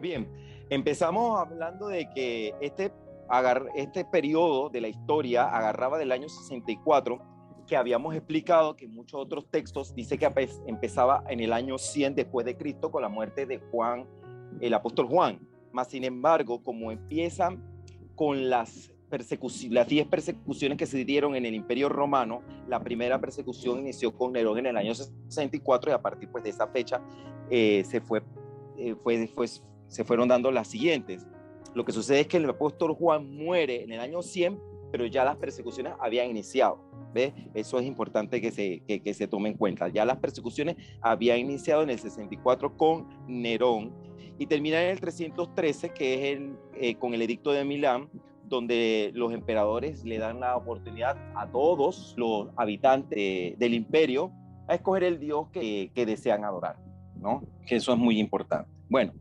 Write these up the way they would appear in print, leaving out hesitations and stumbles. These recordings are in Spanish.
bien, empezamos hablando de que este periodo de la historia agarraba del año 64, que habíamos explicado que muchos otros textos dice que empezaba en el año 100 después de Cristo con la muerte de Juan, el apóstol Juan. Mas, sin embargo, como empiezan con las 10 persecuciones que se dieron en el Imperio Romano, la primera persecución inició con Nerón en el año 64 y a partir pues, de esa fecha se fueron dando las siguientes. Lo que sucede es que el apóstol Juan muere en el año 100, pero ya las persecuciones habían iniciado. ¿Ves? Eso es importante que se tome en cuenta. Ya las persecuciones habían iniciado en el 64 con Nerón y terminan en el 313, que es con el edicto de Milán, donde los emperadores le dan la oportunidad a todos los habitantes del imperio a escoger el dios que desean adorar, ¿no? Que eso es muy importante. Bueno,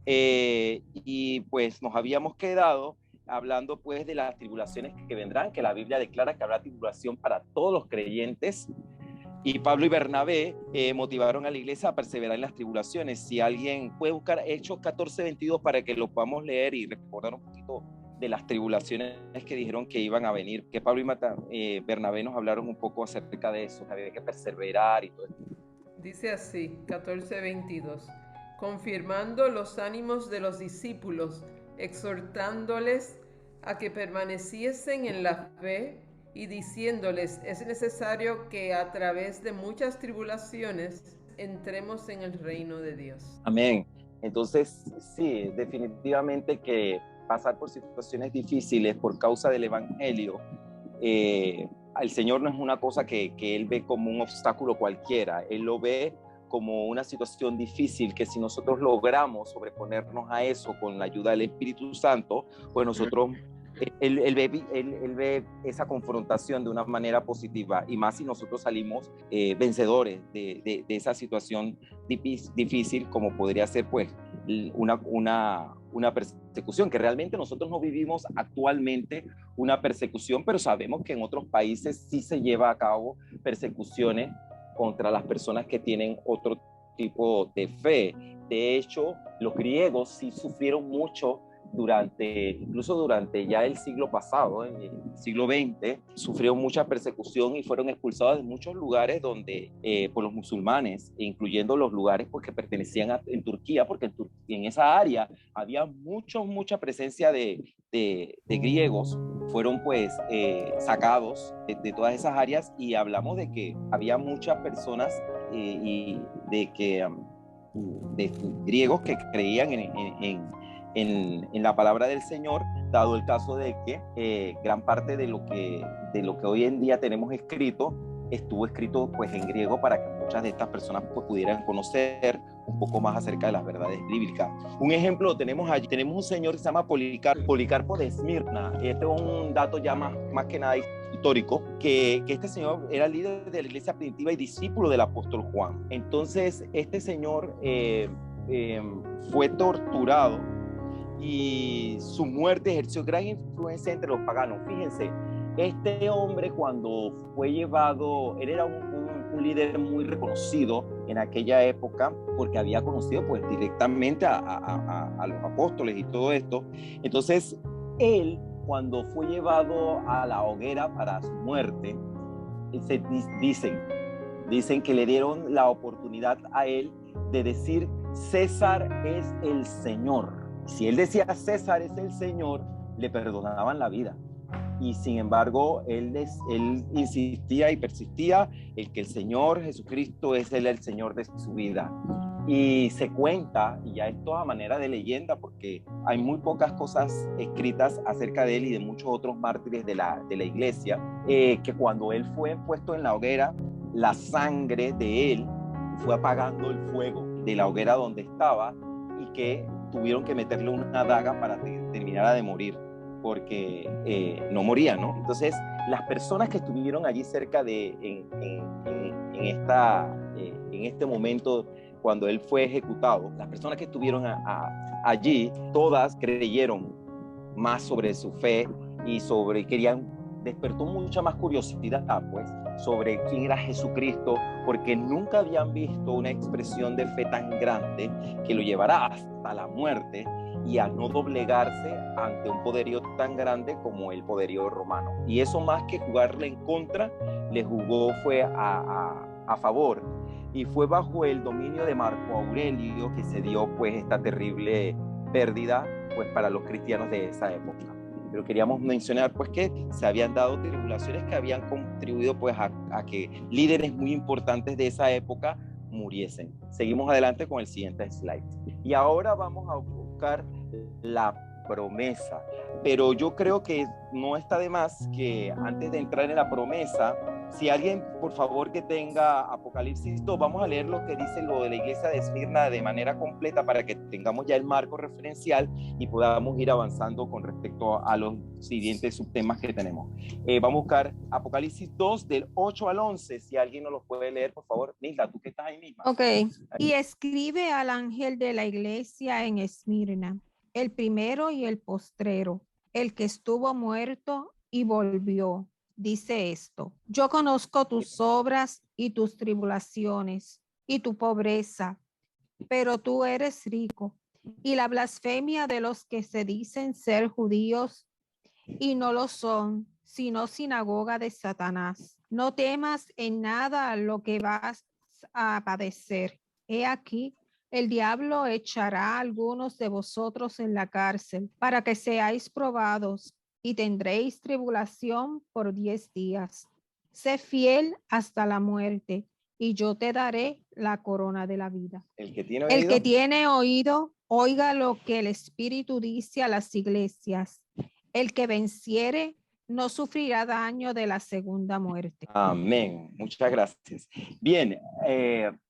y pues nos habíamos quedado hablando pues de las tribulaciones que vendrán, que la Biblia declara que habrá tribulación para todos los creyentes, y Pablo y Bernabé motivaron a la iglesia a perseverar en las tribulaciones. Si alguien puede buscar Hechos 14:22 para que lo podamos leer y recordar un poquito de las tribulaciones que dijeron que iban a venir, que Pablo y Bernabé nos hablaron un poco acerca de eso, que había que perseverar y todo esto. Dice así, 14:22, confirmando los ánimos de los discípulos, exhortándoles a que permaneciesen en la fe y diciéndoles, es necesario que a través de muchas tribulaciones entremos en el reino de Dios. Amén. Entonces, sí, definitivamente que pasar por situaciones difíciles por causa del evangelio, el Señor no es una cosa que Él ve como un obstáculo cualquiera. Él lo ve como una situación difícil que si nosotros logramos sobreponernos a eso con la ayuda del Espíritu Santo, pues nosotros, él ve esa confrontación de una manera positiva, y más si nosotros salimos vencedores de esa situación difícil, como podría ser pues una persecución, que realmente nosotros no vivimos actualmente una persecución, pero sabemos que en otros países sí se lleva a cabo persecuciones contra las personas que tienen otro tipo de fe. De hecho, los griegos sí sufrieron mucho incluso durante ya el siglo pasado, en el siglo XX, sufrieron mucha persecución y fueron expulsados de muchos lugares por los musulmanes, incluyendo los lugares porque pertenecían en Turquía, porque en esa área había mucha presencia de griegos. Fueron pues sacados de todas esas áreas, y hablamos de que había muchas personas de griegos que creían en la palabra del Señor, dado el caso de que gran parte de lo que hoy en día tenemos escrito estuvo escrito pues en griego, para que muchas de estas personas pues pudieran conocer un poco más acerca de las verdades bíblicas. Un ejemplo lo tenemos allí. Tenemos un señor que se llama Policarpo de Esmirna. Este es un dato ya más que nada histórico, que este señor era líder de la iglesia primitiva y discípulo del apóstol Juan. Entonces este señor fue torturado, y su muerte ejerció gran influencia entre los paganos. Fíjense, este hombre, cuando fue llevado, él era un líder muy reconocido en aquella época, porque había conocido pues directamente a los apóstoles y todo esto. Entonces él, cuando fue llevado a la hoguera para su muerte, dicen que le dieron la oportunidad a él de decir: César es el Señor. Si él decía César es el Señor, le perdonaban la vida. Y sin embargo, él insistía y persistía en que el Señor Jesucristo es el Señor de su vida. Y se cuenta, y ya esto a manera de leyenda, porque hay muy pocas cosas escritas acerca de él y de muchos otros mártires de la iglesia, que cuando él fue puesto en la hoguera, la sangre de él fue apagando el fuego de la hoguera donde estaba, y que tuvieron que meterle una daga para que terminara de morir, porque no moría, ¿no? Entonces, las personas que estuvieron allí cerca en este momento, cuando él fue ejecutado, las personas que estuvieron allí, todas creyeron más sobre su fe y querían despertó mucha más curiosidad, pues, sobre quién era Jesucristo, porque nunca habían visto una expresión de fe tan grande que lo llevara hasta la muerte y a no doblegarse ante un poderío tan grande como el poderío romano. Y eso, más que jugarle en contra, le jugó fue a favor. Y fue bajo el dominio de Marco Aurelio que se dio pues esta terrible pérdida pues para los cristianos de esa época. Pero queríamos mencionar pues que se habían dado tribulaciones que habían contribuido pues a que líderes muy importantes de esa época muriesen. Seguimos adelante con el siguiente slide. Y ahora vamos a buscar la promesa. Pero yo creo que no está de más que antes de entrar en la promesa, si alguien, por favor, que tenga Apocalipsis 2, vamos a leer lo que dice lo de la iglesia de Esmirna de manera completa para que tengamos ya el marco referencial y podamos ir avanzando con respecto a los siguientes subtemas que tenemos. Vamos a buscar Apocalipsis 2 del 8 al 11, si alguien nos lo puede leer, por favor. Nilda, tú que estás ahí misma. Ok, y escribe al ángel de la iglesia en Esmirna, el primero y el postrero, el que estuvo muerto y volvió. Dice esto: yo conozco tus obras y tus tribulaciones y tu pobreza, pero tú eres rico, y la blasfemia de los que se dicen ser judíos y no lo son, sino sinagoga de Satanás. No temas en nada lo que vas a padecer. He aquí, el diablo echará a algunos de vosotros en la cárcel para que seáis probados y tendréis tribulación por 10 días. Sé fiel hasta la muerte y yo te daré la corona de la vida. El que tiene oído, oiga lo que el Espíritu dice a las iglesias. El que venciere no sufrirá daño de la segunda muerte. Amén. Muchas gracias. Bien,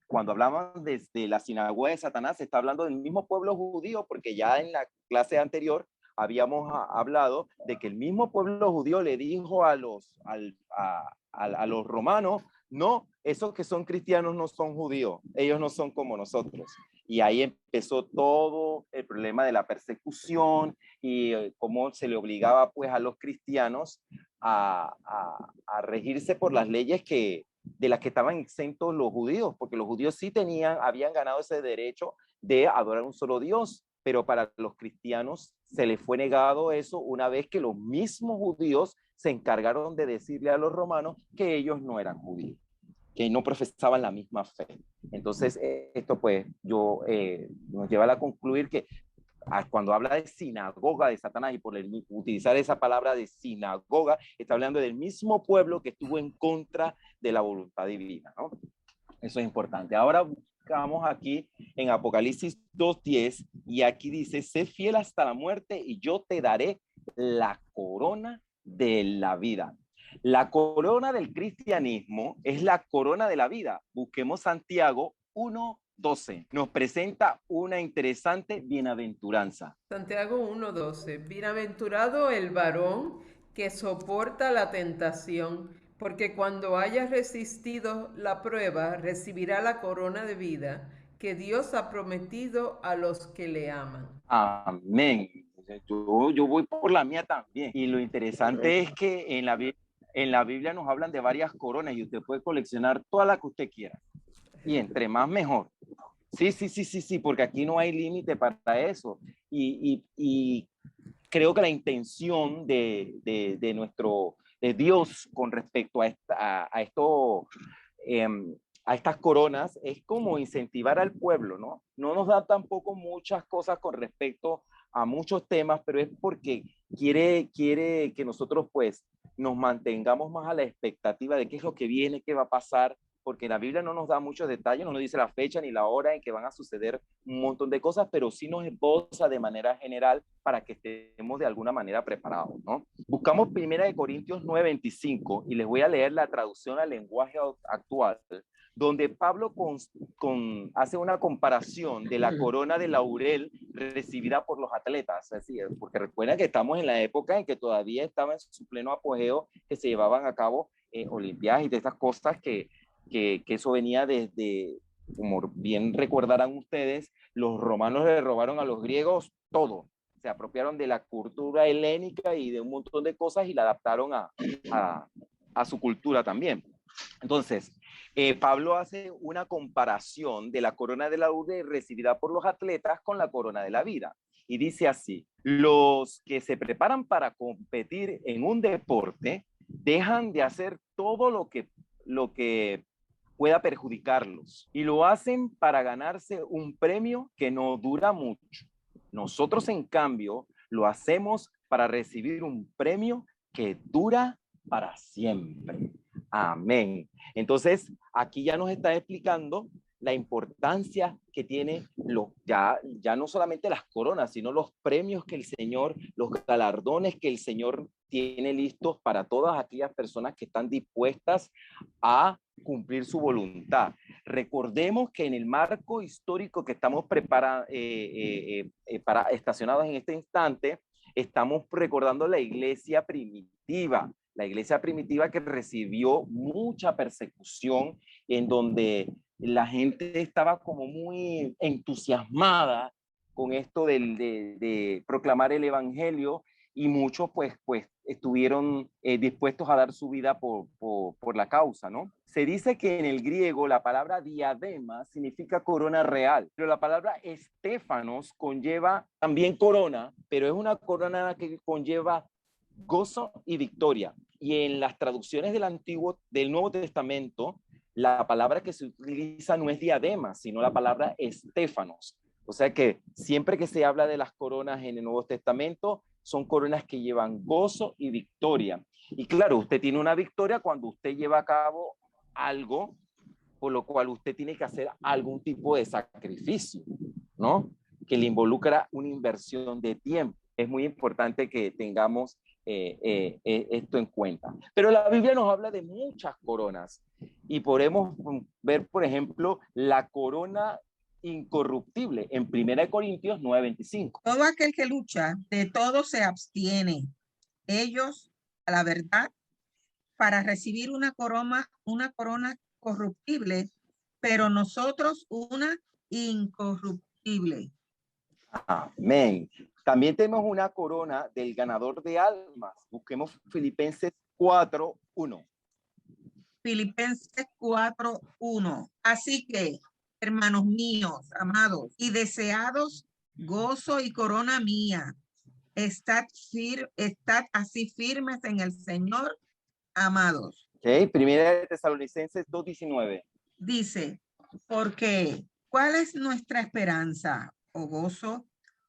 cuando hablamos desde la sinagoga de Satanás, se está hablando del mismo pueblo judío, porque ya en la clase anterior habíamos hablado de que el mismo pueblo judío le dijo a los romanos: no, esos que son cristianos no son judíos, ellos no son como nosotros. Y ahí empezó todo el problema de la persecución y cómo se le obligaba pues a los cristianos a regirse por las leyes de las que estaban exentos los judíos, porque los judíos sí habían ganado ese derecho de adorar un solo Dios, pero para los cristianos se les fue negado eso una vez que los mismos judíos se encargaron de decirle a los romanos que ellos no eran judíos, que no profesaban la misma fe. Entonces, esto pues nos lleva a concluir que cuando habla de sinagoga de Satanás, y por utilizar esa palabra de sinagoga, está hablando del mismo pueblo que estuvo en contra de la voluntad divina, ¿no? Eso es importante. Ahora buscamos aquí en Apocalipsis 2:10, y aquí dice: sé fiel hasta la muerte y yo te daré la corona de la vida. La corona del cristianismo es la corona de la vida. Busquemos Santiago 1:12. Nos presenta una interesante bienaventuranza. Santiago 1:12. Bienaventurado el varón que soporta la tentación, porque cuando haya resistido la prueba, recibirá la corona de vida que Dios ha prometido a los que le aman. Amén. Yo voy por la mía también. Y lo interesante es que en la Biblia nos hablan de varias coronas y usted puede coleccionar todas las que usted quiera. Y entre más, mejor. Sí, porque aquí no hay límite para eso. Y creo que la intención de Dios con respecto a estas coronas es como incentivar al pueblo, ¿no? No nos da tampoco muchas cosas con respecto a muchos temas, pero es porque quiere que nosotros pues nos mantengamos más a la expectativa de qué es lo que viene, qué va a pasar, porque la Biblia no nos da muchos detalles, no nos dice la fecha ni la hora en que van a suceder un montón de cosas, pero sí nos esboza de manera general para que estemos de alguna manera preparados, ¿no? Buscamos 1 Corintios 9:25 y les voy a leer la traducción al lenguaje actual, donde Pablo hace una comparación de la corona de laurel recibida por los atletas, así es, porque recuerden que estamos en la época en que todavía estaba en su pleno apogeo, que se llevaban a cabo olimpiadas y de estas cosas que eso venía desde, como bien recordarán ustedes, los romanos le robaron a los griegos todo. O se apropiaron de la cultura helénica y de un montón de cosas y la adaptaron a su cultura también. Entonces, Pablo hace una comparación de la corona de laurel recibida por los atletas con la corona de la vida. Y dice así: los que se preparan para competir en un deporte dejan de hacer todo lo que pueda perjudicarlos y lo hacen para ganarse un premio que no dura mucho. Nosotros, en cambio, lo hacemos para recibir un premio que dura para siempre. Amén. Entonces, aquí ya nos está explicando la importancia que tiene ya no solamente las coronas, sino los premios que el Señor, los galardones que el Señor tiene listos para todas aquellas personas que están dispuestas a cumplir su voluntad. Recordemos que en el marco histórico que estamos estacionados en este instante, estamos recordando la iglesia primitiva que recibió mucha persecución, en donde la gente estaba como muy entusiasmada con esto de proclamar el evangelio, y muchos pues estuvieron dispuestos a dar su vida por la causa, ¿no? Se dice que en el griego la palabra diadema significa corona real, pero la palabra estéfanos conlleva también corona, pero es una corona que conlleva gozo y victoria. Y en las traducciones del Nuevo Testamento, la palabra que se utiliza no es diadema, sino la palabra estéfanos. O sea que siempre que se habla de las coronas en el Nuevo Testamento, son coronas que llevan gozo y victoria. Y claro, usted tiene una victoria cuando usted lleva a cabo algo por lo cual usted tiene que hacer algún tipo de sacrificio, ¿no? Que le involucra una inversión de tiempo. Es muy importante que tengamos esto en cuenta. Pero la Biblia nos habla de muchas coronas y podemos ver, por ejemplo, la corona incorruptible en 1 Corintios 9:25. Todo aquel que lucha, de todo se abstiene. Ellos, a la verdad, para recibir una corona corruptible, pero nosotros una incorruptible. Amén. También tenemos una corona del ganador de almas. Busquemos Filipenses 4:1. Filipenses 4:1. Así que, hermanos míos, amados y deseados, gozo y corona mía, estad así firmes en el Señor, amados. Okay. Primera de Tesalonicenses 2:19. Dice, porque ¿cuál es nuestra esperanza o gozo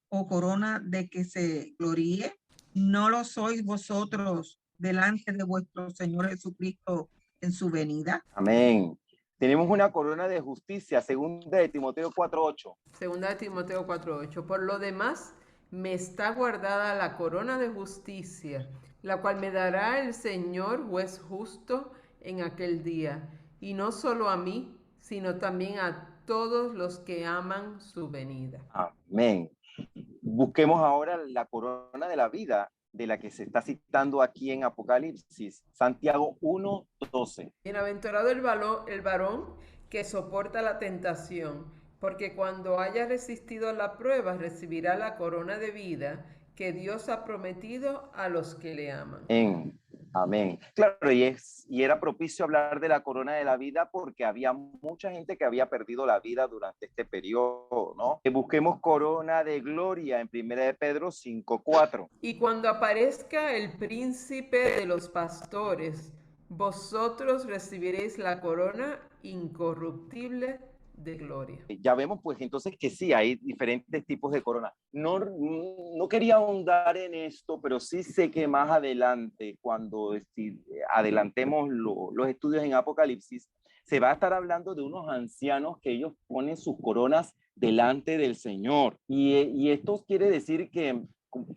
o corona de que se gloríe? ¿No lo sois vosotros delante de vuestro Señor Jesucristo en su venida? Amén. Tenemos una corona de justicia, segunda de Timoteo 4:8. Segunda de Timoteo 4:8. Por lo demás, me está guardada la corona de justicia, la cual me dará el Señor juez justo en aquel día, y no solo a mí, sino también a todos los que aman su venida. Amén. Busquemos ahora la corona de la vida, de la que se está citando aquí en Apocalipsis, Santiago 1:12. Bienaventurado el varón que soporta la tentación, porque cuando haya resistido la prueba recibirá la corona de vida que Dios ha prometido a los que le aman. Amén. Claro, y era propicio hablar de la corona de la vida porque había mucha gente que había perdido la vida durante este periodo, ¿no? Busquemos corona de gloria en 1 de Pedro 5:4. Y cuando aparezca el príncipe de los pastores, vosotros recibiréis la corona incorruptible de gloria. Ya vemos pues entonces que sí, hay diferentes tipos de corona. No quería ahondar en esto, pero sí sé que más adelante, cuando adelantemos los estudios en Apocalipsis, se va a estar hablando de unos ancianos que ellos ponen sus coronas delante del Señor. Y esto quiere decir que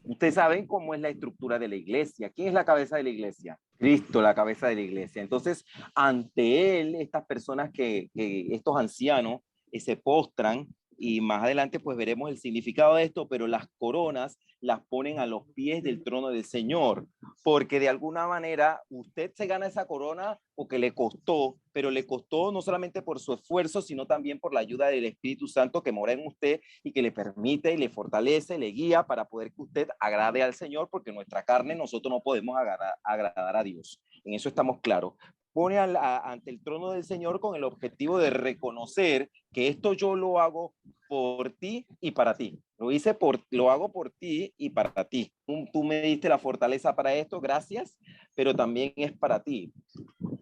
ustedes saben cómo es la estructura de la iglesia. ¿Quién es la cabeza de la iglesia? Cristo, la cabeza de la iglesia. Entonces, ante él, estas personas estos ancianos se postran y más adelante pues veremos el significado de esto, pero las coronas las ponen a los pies del trono del Señor, porque de alguna manera usted se gana esa corona porque le costó, pero le costó no solamente por su esfuerzo, sino también por la ayuda del Espíritu Santo que mora en usted y que le permite y le fortalece, le guía para poder que usted agrade al Señor, porque nuestra carne nosotros no podemos agradar a Dios. En eso estamos claros. Pone ante el trono del Señor con el objetivo de reconocer que esto yo lo hago por ti y para ti. Lo hago por ti y para ti. Tú me diste la fortaleza para esto, gracias, pero también es para ti.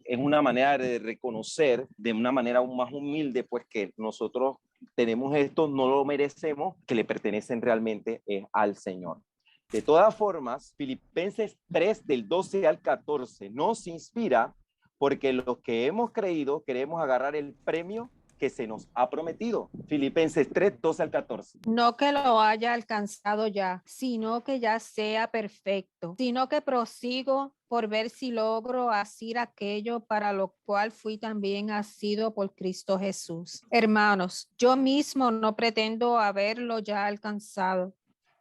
Es una manera de reconocer de una manera aún más humilde, pues que nosotros tenemos esto, no lo merecemos, que le pertenecen realmente al Señor. De todas formas, Filipenses 3 del 12 al 14 nos inspira porque los que hemos creído queremos agarrar el premio que se nos ha prometido. Filipenses 3, 12 al 14. No que lo haya alcanzado ya, sino que ya sea perfecto, sino que prosigo por ver si logro hacer aquello para lo cual fui también asido por Cristo Jesús. Hermanos, yo mismo no pretendo haberlo ya alcanzado,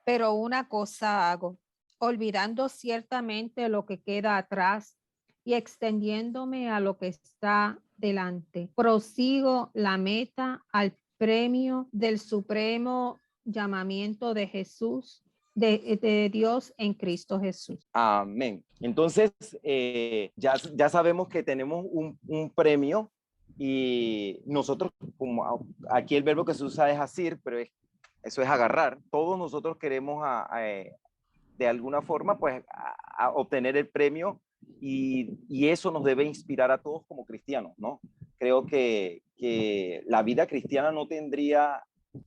pero una cosa hago, olvidando ciertamente lo que queda atrás y extendiéndome a lo que está delante. Prosigo la meta al premio del supremo llamamiento de Jesús, de Dios en Cristo Jesús. Amén. Entonces, ya sabemos que tenemos un premio y nosotros, como aquí el verbo que se usa es asir, pero eso es agarrar. Todos nosotros queremos de alguna forma pues a obtener el premio y eso nos debe inspirar a todos como cristianos, ¿no? Creo que la vida cristiana no tendría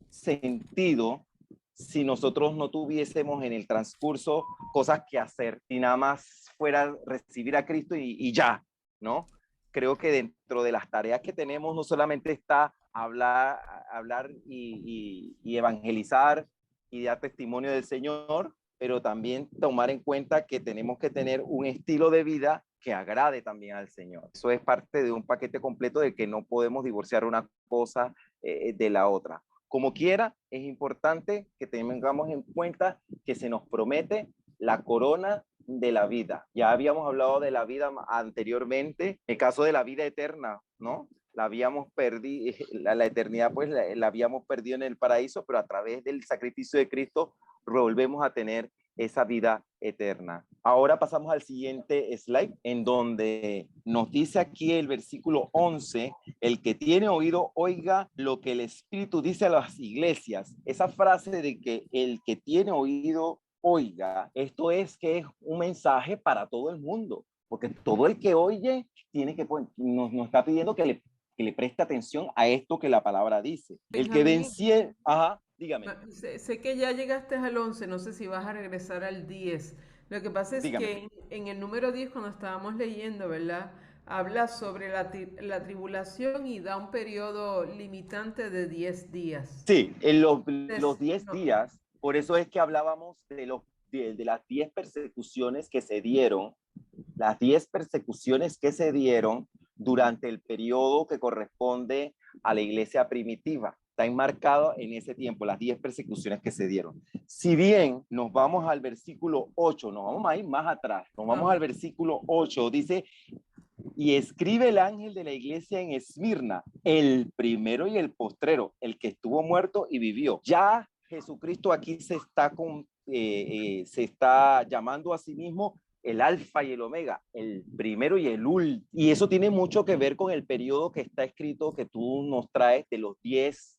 sentido si nosotros no tuviésemos en el transcurso cosas que hacer y nada más fuera recibir a Cristo y ya, ¿no? Creo que dentro de las tareas que tenemos no solamente está hablar y evangelizar y dar testimonio del Señor, pero también tomar en cuenta que tenemos que tener un estilo de vida que agrade también al Señor. Eso es parte de un paquete completo de que no podemos divorciar una cosa de la otra. Como quiera, es importante que tengamos en cuenta que se nos promete la corona de la vida. Ya habíamos hablado de la vida anteriormente, el caso de la vida eterna, ¿no? La habíamos perdido, la eternidad pues la habíamos perdido en el paraíso, pero a través del sacrificio de Cristo volvemos a tener esa vida eterna. Ahora pasamos al siguiente slide, en donde nos dice aquí el versículo 11, el que tiene oído, oiga lo que el Espíritu dice a las iglesias. Esa frase de que el que tiene oído, oiga, esto es que es un mensaje para todo el mundo, porque todo el que oye tiene que, nos está pidiendo que le preste atención a esto que la palabra dice. El que venciere, ajá, dígame. Sé que ya llegaste al 11, no sé si vas a regresar al 10. Lo que pasa es Dígame. que en el número 10, cuando estábamos leyendo, ¿verdad? Habla sobre la tribulación y da un periodo limitante de 10 días. Sí, en los 10 días, por eso es que hablábamos de las 10 persecuciones que se dieron, las 10 persecuciones que se dieron durante el periodo que corresponde a la iglesia primitiva. Está enmarcado en ese tiempo, las 10 persecuciones que se dieron. Si bien nos vamos al versículo 8, nos vamos a ir más atrás, nos vamos al versículo 8, dice, y escribe el ángel de la iglesia en Esmirna, el primero y el postrero, el que estuvo muerto y vivió. Ya Jesucristo aquí se está llamando a sí mismo el alfa y el omega, el primero y el último. Y eso tiene mucho que ver con el periodo que está escrito, que tú nos traes de los 10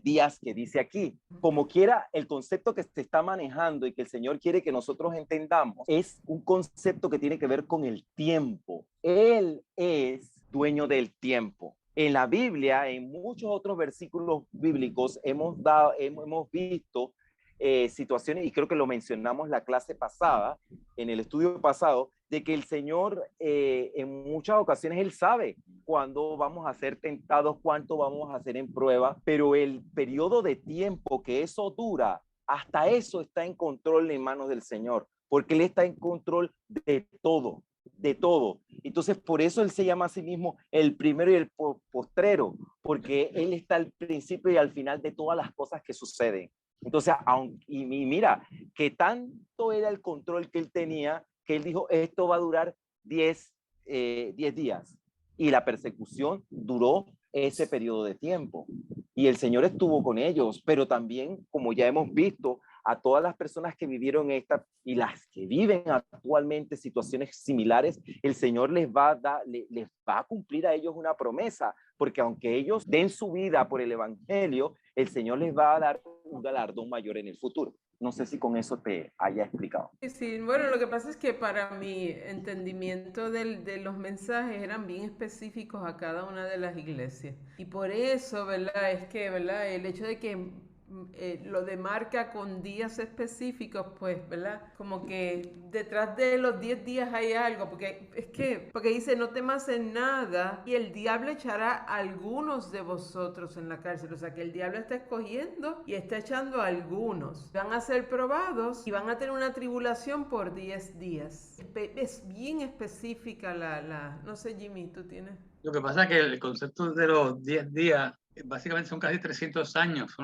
días que dice aquí. Como quiera, el concepto que se está manejando y que el Señor quiere que nosotros entendamos es un concepto que tiene que ver con el tiempo. Él es dueño del tiempo. En la Biblia, en muchos otros versículos bíblicos, hemos visto situaciones, y creo que lo mencionamos la clase pasada, en el estudio pasado, de que el Señor en muchas ocasiones Él sabe cuándo vamos a ser tentados, cuánto vamos a hacer en prueba, pero el periodo de tiempo que eso dura, hasta eso está en control en manos del Señor, porque Él está en control de todo. de todo. Entonces, por eso él se llama a sí mismo el primero y el postrero, porque él está al principio y al final de todas las cosas que suceden. Entonces, y mira, que tanto era el control que él tenía, que él dijo, esto va a durar 10 días. Y la persecución duró ese periodo de tiempo. Y el Señor estuvo con ellos, pero también, como ya hemos visto, a todas las personas que vivieron esta y las que viven actualmente situaciones similares, el Señor les va a cumplir a ellos una promesa, porque aunque ellos den su vida por el Evangelio, el Señor les va a dar un galardón mayor en el futuro. No sé si con eso te haya explicado. Sí, bueno, lo que pasa es que para mi entendimiento de los mensajes eran bien específicos a cada una de las iglesias. Y por eso, ¿verdad? Es que, ¿verdad? El hecho de que lo demarca con días específicos, pues, ¿verdad? Como que detrás de los 10 días hay algo, porque es que, porque dice, no temas en nada y el diablo echará a algunos de vosotros en la cárcel. O sea, que el diablo está escogiendo y está echando a algunos. Van a ser probados y van a tener una tribulación por 10 días. Es bien específica no sé, Jimmy, ¿tú tienes? Lo que pasa es que el concepto de los 10 días básicamente son casi 300 años,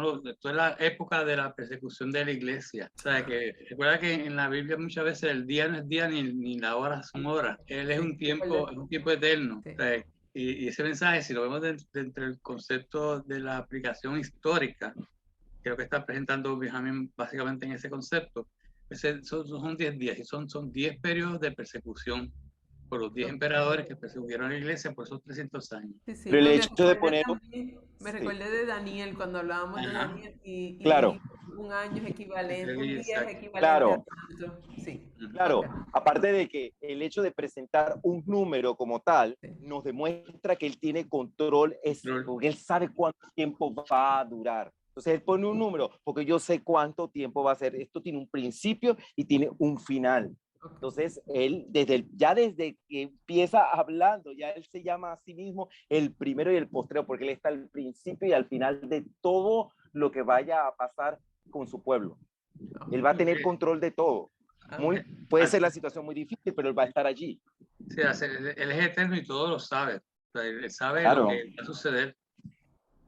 toda la época de la persecución de la iglesia. O sea, que recuerda que en la Biblia muchas veces el día no es día ni la hora son horas. Él es un tiempo eterno. Sí. O sea, y ese mensaje, si lo vemos dentro del concepto de la aplicación histórica, creo que está presentando Benjamín básicamente en ese concepto, pues son 10 días y son 10 periodos de persecución por los 10 emperadores que persiguieron a la iglesia por esos 300 años. Sí, sí, Pero el no, hecho de poner... me recordé de Daniel cuando hablábamos de Daniel y Claro. un año es equivalente, un día es equivalente Claro. a tanto. Sí. Claro, Okay. aparte de que el hecho de presentar un número como tal nos demuestra que él tiene control, porque él sabe cuánto tiempo va a durar. Entonces él pone un número porque yo sé cuánto tiempo va a ser. Esto tiene un principio y tiene un final. Entonces él, ya desde que empieza hablando, ya él se llama a sí mismo el primero y el postrero, porque él está al principio y al final de todo lo que vaya a pasar con su pueblo. Él va a tener control de todo. Puede ser la situación muy difícil, pero él va a estar allí. Sí, él es eterno y todo lo sabe. O sea, él sabe Claro. lo que va a suceder.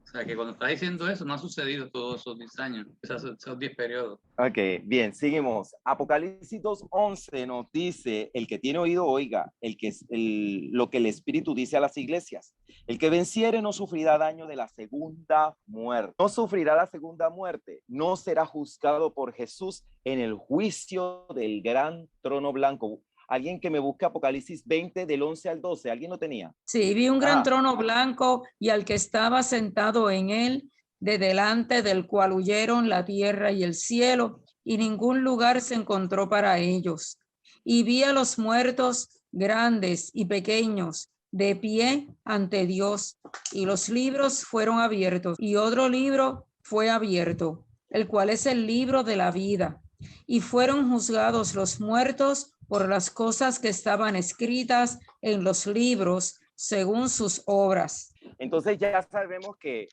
O sea, que cuando está diciendo eso, no ha sucedido todos esos 10 años, esos 10 periodos. Ok, bien, seguimos. Apocalipsis 2:11 nos dice, el que tiene oído, oiga, lo que el Espíritu dice a las iglesias. El que venciere no sufrirá daño de la segunda muerte. No sufrirá la segunda muerte. No será juzgado por Jesús en el juicio del gran trono blanco. Alguien que me busque Apocalipsis 20 del 11 al 12. ¿Alguien lo tenía? Sí, vi un gran trono blanco y al que estaba sentado en él, de delante del cual huyeron la tierra y el cielo, y ningún lugar se encontró para ellos. Y vi a los muertos, grandes y pequeños, de pie ante Dios, y los libros fueron abiertos, y otro libro fue abierto, el cual es el libro de la vida. Y fueron juzgados los muertos por las cosas que estaban escritas en los libros según sus obras. Entonces ya sabemos que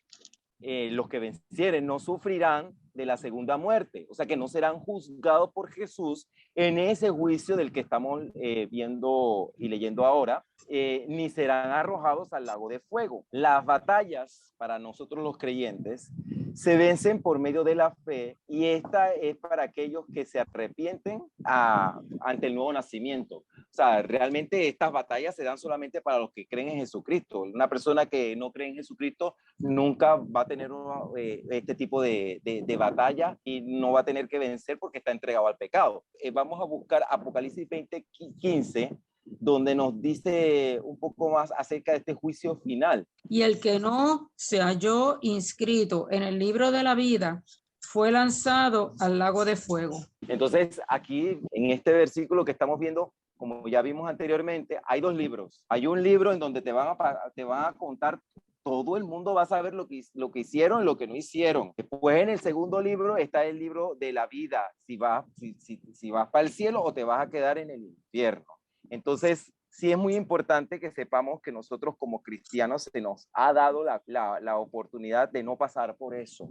los que vencieren no sufrirán de la segunda muerte, o sea que no serán juzgados por Jesús en ese juicio del que estamos viendo y leyendo ahora, ni serán arrojados al lago de fuego. Las batallas para nosotros los creyentes se vencen por medio de la fe, y esta es para aquellos que se arrepienten ante el nuevo nacimiento. O sea, realmente estas batallas se dan solamente para los que creen en Jesucristo. Una persona que no cree en Jesucristo nunca va a tener este tipo de batalla y no va a tener que vencer porque está entregado al pecado. Vamos a buscar Apocalipsis 20:15, donde nos dice un poco más acerca de este juicio final. Y el que no se halló inscrito en el libro de la vida fue lanzado al lago de fuego. Entonces, aquí en este versículo que estamos viendo, como ya vimos anteriormente, hay dos libros. Hay un libro en donde te van a contar, todo el mundo va a saber lo que hicieron y lo que no hicieron. Después, en el segundo libro está el libro de la vida, si vas para el cielo o te vas a quedar en el infierno. Entonces, sí es muy importante que sepamos que nosotros como cristianos se nos ha dado la oportunidad de no pasar por eso,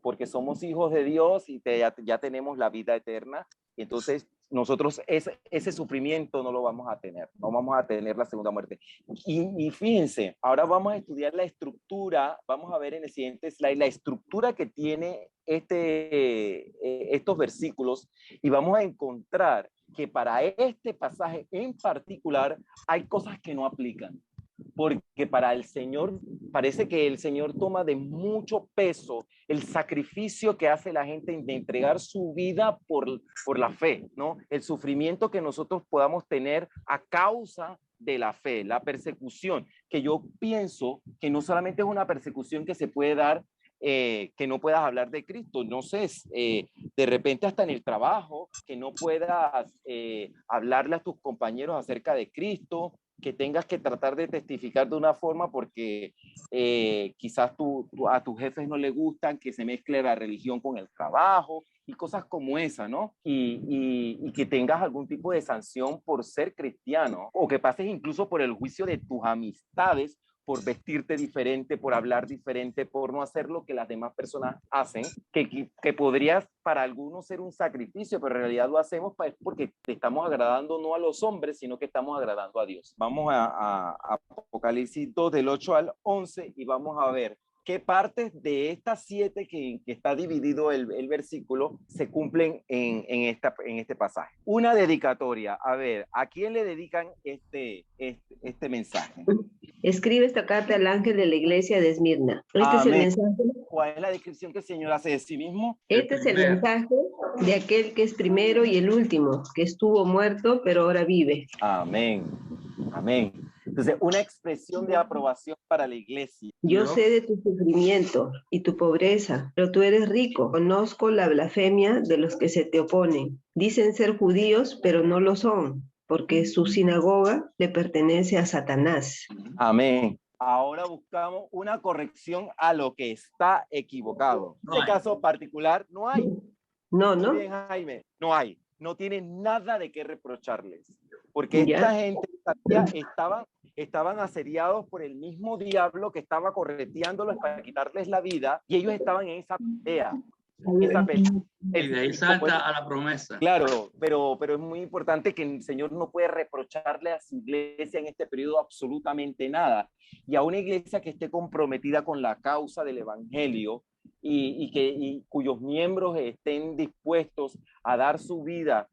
porque somos hijos de Dios y ya tenemos la vida eterna. Entonces, nosotros ese sufrimiento no lo vamos a tener, no vamos a tener la segunda muerte. Y fíjense, ahora vamos a estudiar la estructura, vamos a ver en el siguiente slide la estructura que tiene estos versículos, y vamos a encontrar que para este pasaje en particular hay cosas que no aplican. Porque para el Señor, parece que el Señor toma de mucho peso el sacrificio que hace la gente de entregar su vida por la fe, ¿no? El sufrimiento que nosotros podamos tener a causa de la fe, la persecución, que yo pienso que no solamente es una persecución que se puede dar, que no puedas hablar de Cristo, no sé, de repente hasta en el trabajo, que no puedas hablarle a tus compañeros acerca de Cristo, que tengas que tratar de testificar de una forma porque quizás a tus jefes no les gustan que se mezcle la religión con el trabajo y cosas como esa, ¿no? Y que tengas algún tipo de sanción por ser cristiano, o que pases incluso por el juicio de tus amistades por vestirte diferente, por hablar diferente, por no hacer lo que las demás personas hacen, que podrías para algunos ser un sacrificio, pero en realidad lo hacemos porque te estamos agradando no a los hombres, sino que estamos agradando a Dios. Vamos a Apocalipsis 2 del 8 al 11 y vamos a ver qué partes de estas 7 que está dividido el versículo se cumplen en este pasaje. Una dedicatoria. A ver, ¿a quién le dedican este mensaje? Escribe esta carta al ángel de la iglesia de Esmirna. Este es el mensaje. ¿Cuál es la descripción que el Señor hace de sí mismo? Este es el mensaje de aquel que es primero y el último, que estuvo muerto, pero ahora vive. Amén. Amén. Entonces, una expresión de aprobación para la iglesia. Yo sé de tu sufrimiento y tu pobreza, pero tú eres rico. Conozco la blasfemia de los que se te oponen. Dicen ser judíos, pero no lo son, porque su sinagoga le pertenece a Satanás. Amén. Ahora buscamos una corrección a lo que está equivocado. En este caso particular, no hay. No. Muy bien, Jaime, no hay. No tienen nada de qué reprocharles. Porque esta gente estaban asediados por el mismo diablo que estaba correteándolos para quitarles la vida, y ellos estaban en esa pelea. Y de ahí salta a la promesa. Claro, pero es muy importante que el Señor no puede reprocharle a su iglesia en este periodo absolutamente nada. Y a una iglesia que esté comprometida con la causa del evangelio y cuyos miembros estén dispuestos a dar su vida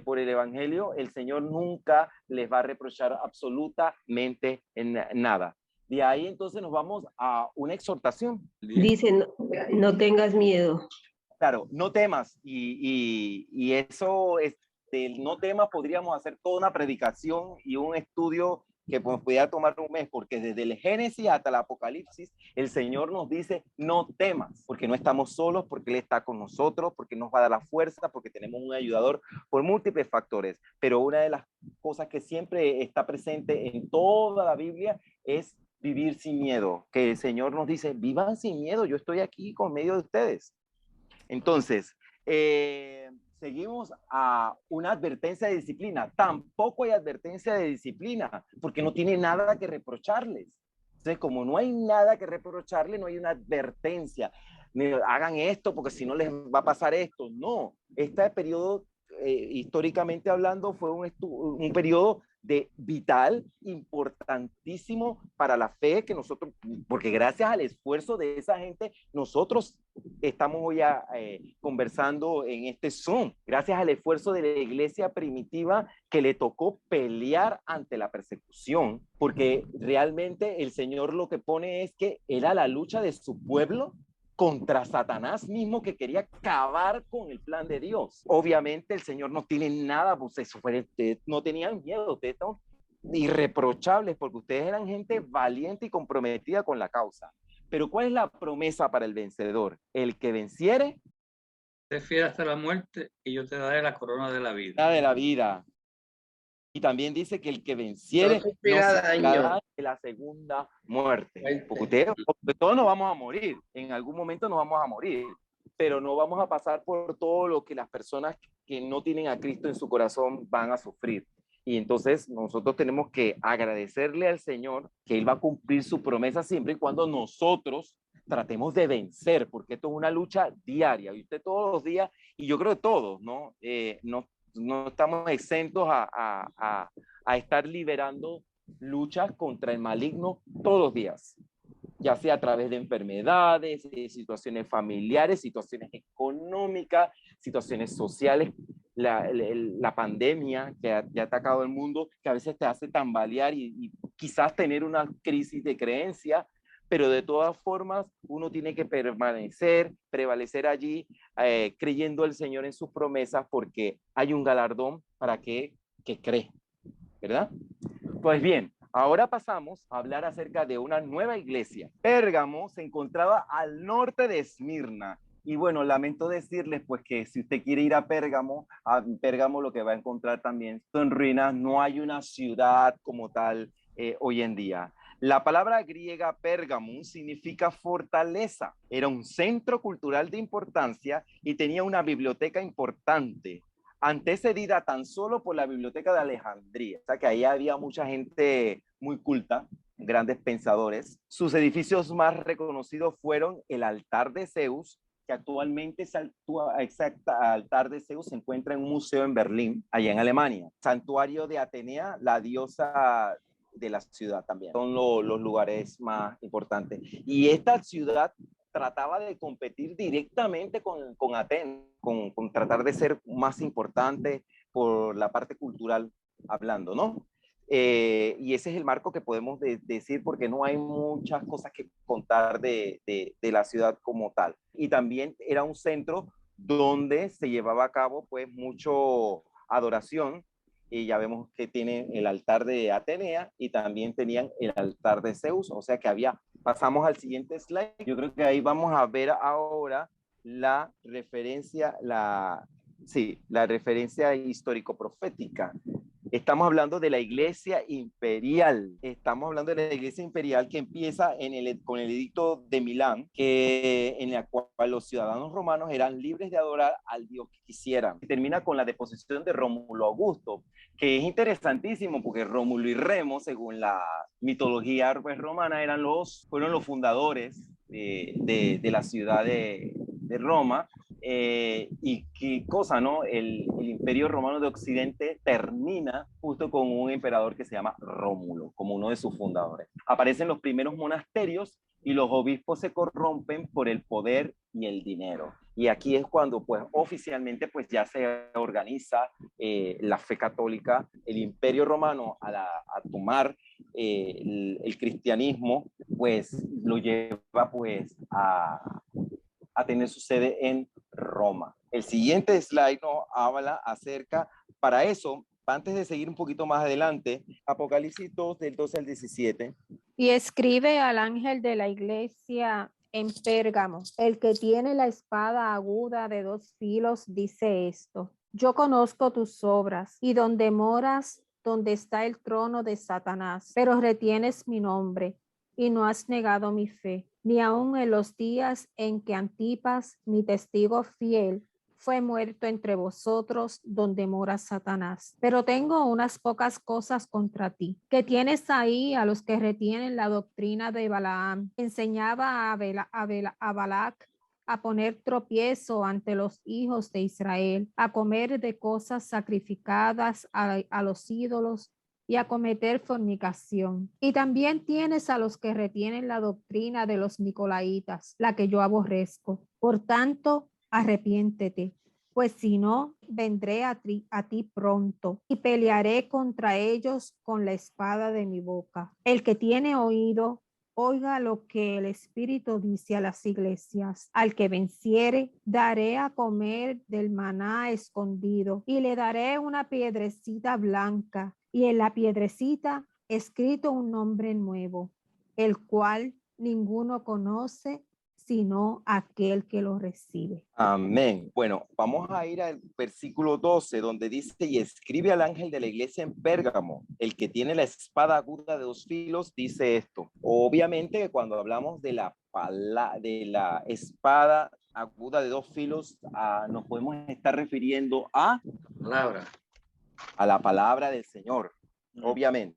por el evangelio, el Señor nunca les va a reprochar absolutamente nada. De ahí entonces nos vamos a una exhortación. Dice, no tengas miedo. Claro, no temas, y eso, del no temas, podríamos hacer toda una predicación y un estudio que pues, podría tomar un mes, porque desde el Génesis hasta el Apocalipsis, el Señor nos dice, no temas, porque no estamos solos, porque Él está con nosotros, porque nos va a dar la fuerza, porque tenemos un ayudador, por múltiples factores. Pero una de las cosas que siempre está presente en toda la Biblia es vivir sin miedo, que el Señor nos dice, vivan sin miedo, yo estoy aquí con medio de ustedes. Entonces, seguimos a una advertencia de disciplina. Tampoco hay advertencia de disciplina, porque no tiene nada que reprocharles. Entonces, como no hay nada que reprocharles, no hay una advertencia. Hagan esto, porque si no les va a pasar esto. No, este periodo, históricamente hablando, fue un periodo vital, importantísimo para la fe que nosotros, porque gracias al esfuerzo de esa gente, nosotros estamos hoy conversando en este Zoom, gracias al esfuerzo de la iglesia primitiva que le tocó pelear ante la persecución, porque realmente el Señor lo que pone es que era la lucha de su pueblo contra Satanás mismo, que quería acabar con el plan de Dios. Obviamente el Señor no tiene nada, pues ustedes no tenían miedo, ustedes están irreprochables porque ustedes eran gente valiente y comprometida con la causa. Pero ¿cuál es la promesa para el vencedor? El que venciere, te fiel hasta la muerte y yo te daré la corona de la vida. La de la vida. Y también dice que el que venciere no será de la segunda muerte. Porque todos nos vamos a morir. En algún momento nos vamos a morir. Pero no vamos a pasar por todo lo que las personas que no tienen a Cristo en su corazón van a sufrir. Y entonces nosotros tenemos que agradecerle al Señor que Él va a cumplir su promesa siempre y cuando nosotros tratemos de vencer, porque esto es una lucha diaria. Y usted todos los días, y yo creo que todos, ¿no? no estamos exentos a estar liberando luchas contra el maligno todos los días, ya sea a través de enfermedades, de situaciones familiares, situaciones económicas, situaciones sociales, la pandemia que ha atacado el mundo, que a veces te hace tambalear y quizás tener una crisis de creencia, pero de todas formas uno tiene que prevalecer allí, creyendo al Señor en sus promesas, porque hay un galardón para que cree, ¿verdad? Pues bien, ahora pasamos a hablar acerca de una nueva iglesia. Pérgamo se encontraba al norte de Esmirna. Y bueno, lamento decirles pues que si usted quiere ir a Pérgamo lo que va a encontrar también son ruinas. No hay una ciudad como tal hoy en día. La palabra griega Pérgamo significa fortaleza. Era un centro cultural de importancia y tenía una biblioteca importante, antecedida tan solo por la biblioteca de Alejandría. O sea que ahí había mucha gente muy culta, grandes pensadores. Sus edificios más reconocidos fueron el altar de Zeus, que actualmente altar de Zeus se encuentra en un museo en Berlín, allá en Alemania. Santuario de Atenea, la diosa de la ciudad también. Son los lugares más importantes. Y esta ciudad trataba de competir directamente con Atenas, con tratar de ser más importante por la parte cultural hablando, ¿no? Y ese es el marco que podemos decir, porque no hay muchas cosas que contar de la ciudad como tal. Y también era un centro donde se llevaba a cabo pues mucho adoración, y ya vemos que tienen el altar de Atenea y también tenían el altar de Zeus, o sea que pasamos al siguiente slide. Yo creo que ahí vamos a ver ahora la referencia, la referencia histórico-profética. Estamos hablando de la iglesia imperial. Estamos hablando de la iglesia imperial que empieza con el edicto de Milán, en la cual los ciudadanos romanos eran libres de adorar al dios que quisieran. Termina con la deposición de Rómulo Augusto, que es interesantísimo porque Rómulo y Remo, según la mitología romana, fueron los fundadores de la ciudad de Roma. Y qué cosa, ¿no? El Imperio Romano de Occidente termina justo con un emperador que se llama Rómulo, como uno de sus fundadores. Aparecen los primeros monasterios y los obispos se corrompen por el poder y el dinero. Y aquí es cuando, pues, oficialmente, pues, ya se organiza la fe católica. El Imperio Romano, a tomar el cristianismo, pues, lo lleva, pues, a tener su sede en Roma. El siguiente slide nos habla acerca, para eso, antes de seguir un poquito más adelante, Apocalipsis 2, del 12 al 17. Y escribe al ángel de la iglesia en Pérgamo, el que tiene la espada aguda de 2 filos, dice esto: yo conozco tus obras y donde moras, donde está el trono de Satanás, pero retienes mi nombre y no has negado mi fe, ni aun en los días en que Antipas, mi testigo fiel, fue muerto entre vosotros, donde mora Satanás. Pero tengo unas pocas cosas contra ti, que tienes ahí a los que retienen la doctrina de Balaam. Enseñaba a Balac a poner tropiezo ante los hijos de Israel, a comer de cosas sacrificadas a los ídolos y a cometer fornicación. Y también tienes a los que retienen la doctrina de los nicolaitas, la que yo aborrezco. Por tanto, arrepiéntete, pues si no, vendré a ti pronto y pelearé contra ellos con la espada de mi boca. El que tiene oído, oiga lo que el Espíritu dice a las iglesias. Al que venciere, daré a comer del maná escondido y le daré una piedrecita blanca, y en la piedrecita escrito un nombre nuevo, el cual ninguno conoce sino aquel que lo recibe. Amén. Bueno, vamos a ir al versículo 12, donde dice: y escribe al ángel de la iglesia en Pérgamo, el que tiene la espada aguda de 2 filos, dice esto. Obviamente, cuando hablamos de la espada aguda de 2 filos, nos podemos estar refiriendo a Palabra. la palabra del Señor, obviamente.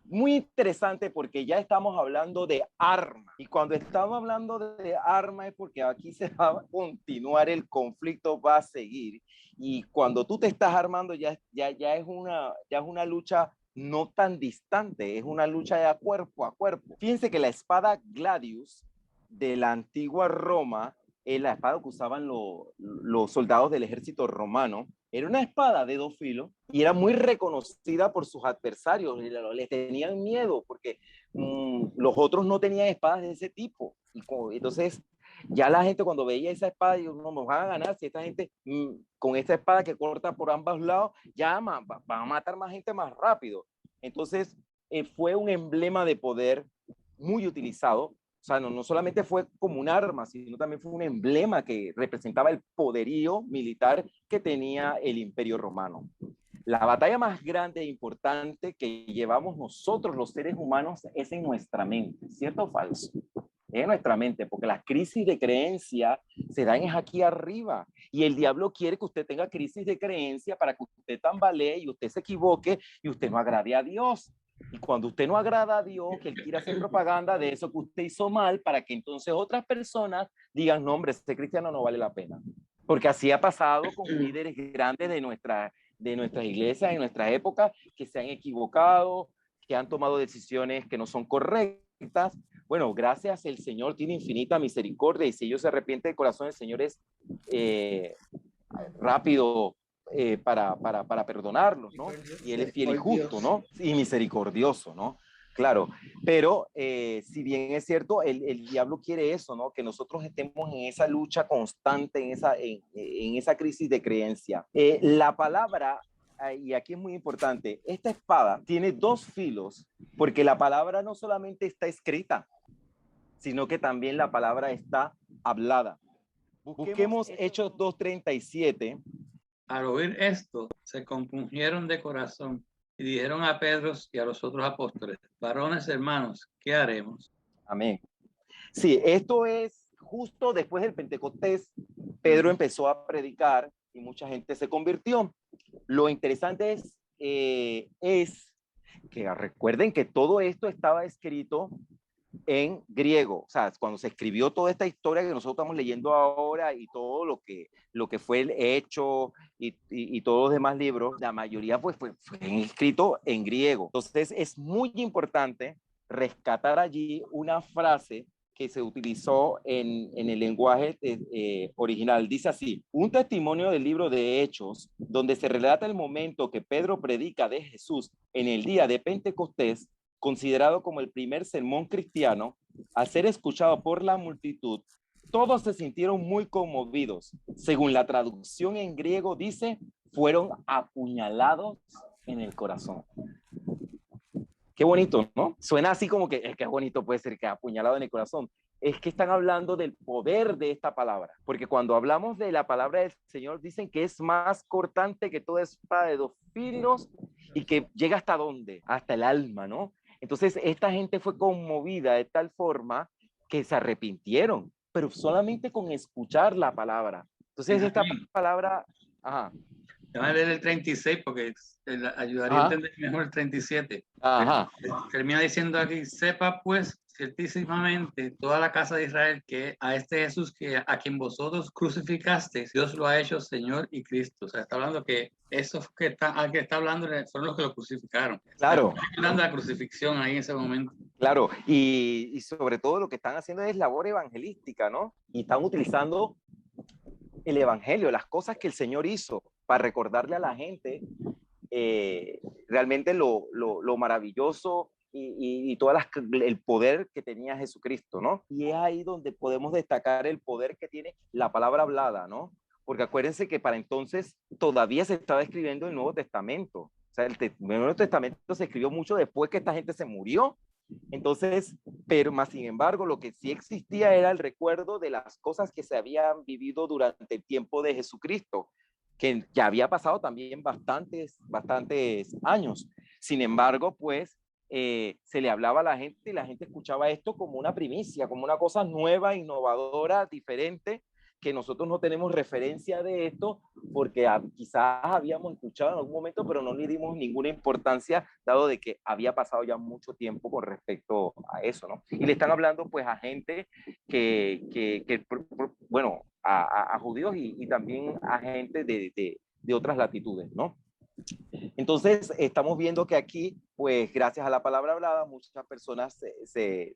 muy interesante porque ya estamos hablando de arma. Y cuando estamos hablando de arma es porque aquí se va a continuar el conflicto, va a seguir. Y cuando tú te estás armando ya es una lucha no tan distante, es una lucha de cuerpo a cuerpo. Fíjense que la espada Gladius de la antigua Roma, la espada que usaban los soldados del ejército romano, era una espada de 2 filos y era muy reconocida por sus adversarios. Les tenían miedo porque los otros no tenían espadas de ese tipo. Entonces, ya la gente cuando veía esa espada, dijo, no, nos van a ganar si esta gente con esta espada que corta por ambos lados, ya van a matar más gente más rápido. Entonces, fue un emblema de poder muy utilizado. O sea, no solamente fue como un arma, sino también fue un emblema que representaba el poderío militar que tenía el Imperio Romano. La batalla más grande e importante que llevamos nosotros los seres humanos es en nuestra mente, ¿cierto o falso? Es en nuestra mente, porque las crisis de creencia se dan aquí arriba y el diablo quiere que usted tenga crisis de creencia para que usted tambalee y usted se equivoque y usted no agrade a Dios. Y cuando usted no agrada a Dios, que Él quiere hacer propaganda de eso que usted hizo mal para que entonces otras personas digan, no, hombre, ese cristiano no vale la pena. Porque así ha pasado con líderes grandes de nuestras iglesias, en nuestra época, que se han equivocado, que han tomado decisiones que no son correctas. Bueno, gracias, el Señor tiene infinita misericordia y si ellos se arrepienten de corazón, el Señor es rápido para perdonarlos, ¿no? Y Él es fiel y justo, ¿no? Y misericordioso, ¿no? Claro, pero si bien es cierto, el diablo quiere eso, ¿no? Que nosotros estemos en esa lucha constante, en esa crisis de creencia. La palabra, y aquí es muy importante, esta espada tiene 2 filos, porque la palabra no solamente está escrita, sino que también la palabra está hablada. Busquemos Hechos 2:37. Al oír esto, se compungieron de corazón y dijeron a Pedro y a los otros apóstoles, varones hermanos, ¿qué haremos? Amén. Sí, esto es justo después del Pentecostés. Pedro empezó a predicar y mucha gente se convirtió. Lo interesante es que recuerden que todo esto estaba escrito en griego. O sea, cuando se escribió toda esta historia que nosotros estamos leyendo ahora y todo lo que fue el Hecho y todos los demás libros, la mayoría pues fue escrito en griego. Entonces es muy importante rescatar allí una frase que se utilizó en el lenguaje original. Dice así: un testimonio del libro de Hechos, donde se relata el momento que Pedro predica de Jesús en el día de Pentecostés, considerado como el primer sermón cristiano, al ser escuchado por la multitud, todos se sintieron muy conmovidos. Según la traducción en griego dice, fueron apuñalados en el corazón. Qué bonito, ¿no? Suena así como que, qué bonito puede ser que apuñalado en el corazón. Es que están hablando del poder de esta palabra, porque cuando hablamos de la palabra del Señor, dicen que es más cortante que toda espada de 2 filos y que llega hasta ¿dónde? Hasta el alma, ¿no? Entonces, esta gente fue conmovida de tal forma que se arrepintieron, pero solamente con escuchar la palabra. Entonces, esta palabra... Ajá. Déjame leer el 36 porque ayudaría a entender mejor el 37. Ajá. Termina diciendo aquí, sepa pues ciertísimamente toda la casa de Israel que a este Jesús a quien vosotros crucificasteis, Dios lo ha hecho Señor y Cristo. O sea, está hablando que esos que está hablando fueron los que lo crucificaron. Claro. Está hablando de la crucifixión ahí en ese momento. Claro, y sobre todo lo que están haciendo es labor evangelística, ¿no? Y están utilizando el evangelio, las cosas que el Señor hizo para recordarle a la gente realmente lo maravilloso y todo el poder que tenía Jesucristo, ¿no? Y es ahí donde podemos destacar el poder que tiene la palabra hablada, ¿no? Porque acuérdense que para entonces todavía se estaba escribiendo el Nuevo Testamento. O sea, el Nuevo Testamento se escribió mucho después que esta gente se murió. Entonces, pero más sin embargo, lo que sí existía era el recuerdo de las cosas que se habían vivido durante el tiempo de Jesucristo, que ya había pasado también bastantes años. Sin embargo, pues, se le hablaba a la gente y la gente escuchaba esto como una primicia, como una cosa nueva, innovadora, diferente, que nosotros no tenemos referencia de esto porque quizás habíamos escuchado en algún momento, pero no le dimos ninguna importancia, dado de que había pasado ya mucho tiempo con respecto a eso, ¿no? Y le están hablando pues a gente bueno, a judíos y también a gente de otras latitudes, ¿no? Entonces, estamos viendo que aquí, pues gracias a la palabra hablada, muchas personas se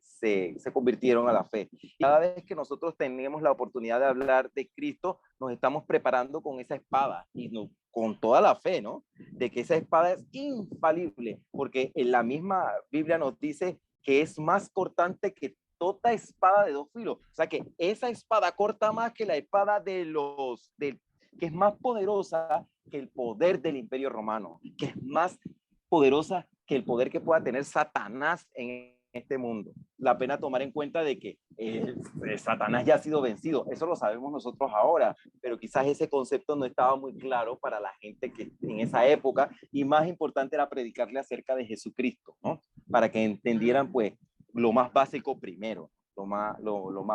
convirtieron a la fe. Cada vez que nosotros tenemos la oportunidad de hablar de Cristo, nos estamos preparando con esa espada y con toda la fe, ¿no? De que esa espada es infalible, porque en la misma Biblia nos dice que es más cortante que toda espada de dos filos. O sea que esa espada corta más que la espada que es más poderosa que el poder del Imperio Romano, que es más poderosa que el poder que pueda tener Satanás en este mundo. La pena tomar en cuenta de que Satanás ya ha sido vencido, eso lo sabemos nosotros ahora, pero quizás ese concepto no estaba muy claro para la gente que en esa época, y más importante era predicarle acerca de Jesucristo, ¿no? Para que entendieran pues lo más básico primero. Lo más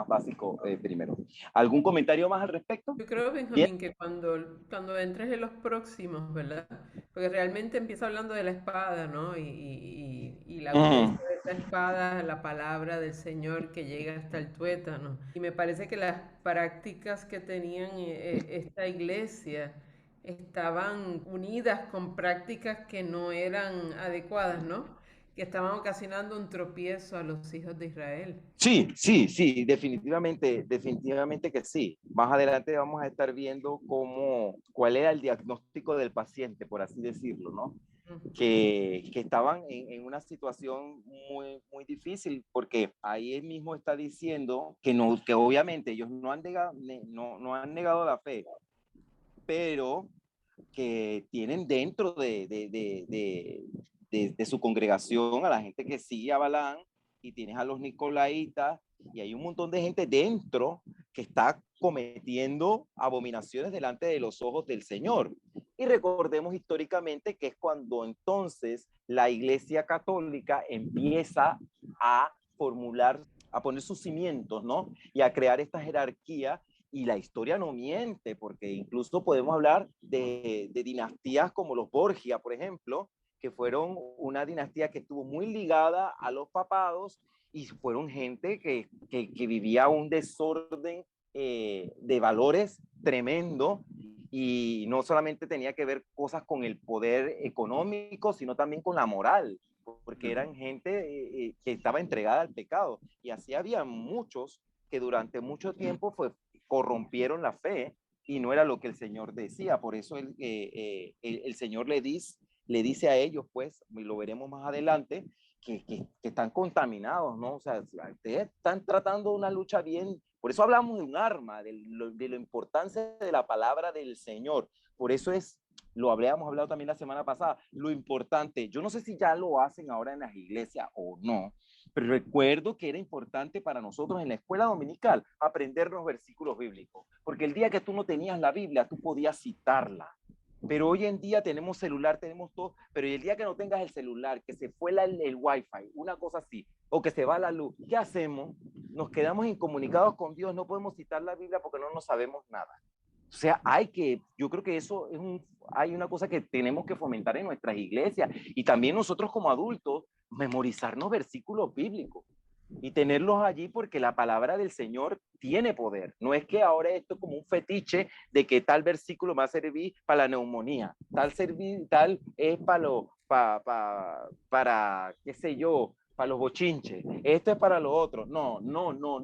básico primero. ¿Algún comentario más al respecto? Yo creo, Benjamín, que cuando entres en los próximos, ¿verdad? Porque realmente empieza hablando de la espada, ¿no? Y la agudeza de esa espada, la palabra del Señor que llega hasta el tuétano. Y me parece que las prácticas que tenían esta iglesia estaban unidas con prácticas que no eran adecuadas, ¿no? Que estaban ocasionando un tropiezo a los hijos de Israel. Sí, definitivamente que sí. Más adelante vamos a estar viendo cuál era el diagnóstico del paciente, por así decirlo, ¿no? Que estaban en una situación muy, muy difícil, porque ahí él mismo está diciendo que obviamente ellos no han negado la fe, pero que tienen dentro de su congregación a la gente que sigue a Balaam, y tienes a los nicolaitas, y hay un montón de gente dentro que está cometiendo abominaciones delante de los ojos del Señor. Y recordemos históricamente que es cuando entonces la Iglesia Católica empieza a poner sus cimientos, ¿no? Y a crear esta jerarquía. Y la historia no miente, porque incluso podemos hablar de dinastías como los Borgia, por ejemplo, que fueron una dinastía que estuvo muy ligada a los papados, y fueron gente que vivía un desorden de valores tremendo, y no solamente tenía que ver cosas con el poder económico, sino también con la moral, porque eran gente que estaba entregada al pecado. Y así había muchos que durante mucho tiempo corrompieron la fe, y no era lo que el Señor decía. Por eso el Señor le dice a ellos, pues, y lo veremos más adelante, que están contaminados, ¿no? O sea, ustedes están tratando una lucha bien. Por eso hablamos de un arma, de la importancia de la palabra del Señor. Por eso lo habíamos hablado también la semana pasada, lo importante. Yo no sé si ya lo hacen ahora en las iglesias o no, pero recuerdo que era importante para nosotros en la escuela dominical aprender los versículos bíblicos, porque el día que tú no tenías la Biblia, tú podías citarla. Pero hoy en día tenemos celular, tenemos todo, pero el día que no tengas el celular, que se fue el wifi, una cosa así, o que se va la luz, ¿qué hacemos? Nos quedamos incomunicados con Dios, no podemos citar la Biblia porque no sabemos nada. O sea, yo creo que eso hay una cosa que tenemos que fomentar en nuestras iglesias, y también nosotros como adultos, memorizarnos versículos bíblicos y tenerlos allí, porque la palabra del Señor tiene poder. No es que ahora esto es como un fetiche de que tal versículo va a servir para la neumonía, tal es para qué sé yo, para los bochinches, esto es para lo otro. No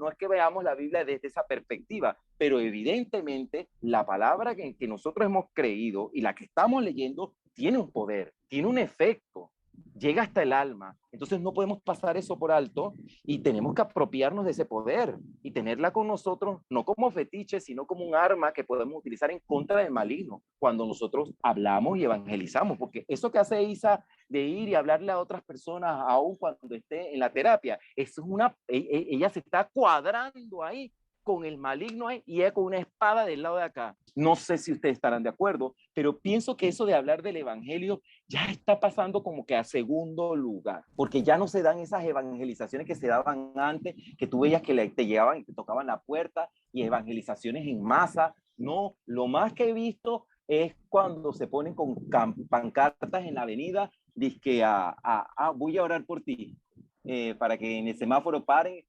es que veamos la Biblia desde esa perspectiva, pero evidentemente la palabra que nosotros hemos creído y la que estamos leyendo tiene un poder, tiene un efecto, llega hasta el alma. Entonces no podemos pasar eso por alto, y tenemos que apropiarnos de ese poder y tenerla con nosotros, no como fetiche, sino como un arma que podemos utilizar en contra del maligno cuando nosotros hablamos y evangelizamos, porque eso que hace Isa de ir y hablarle a otras personas aún cuando esté en la terapia, ella se está cuadrando ahí con el maligno y ella con una espada del lado de acá. No sé si ustedes estarán de acuerdo, pero pienso que eso de hablar del evangelio ya está pasando como que a segundo lugar, porque ya no se dan esas evangelizaciones que se daban antes, que tú veías que te llegaban y te tocaban la puerta, y evangelizaciones en masa. No, lo más que he visto es cuando se ponen con pancartas en la avenida, dizque voy a orar por ti, para que en el semáforo paren.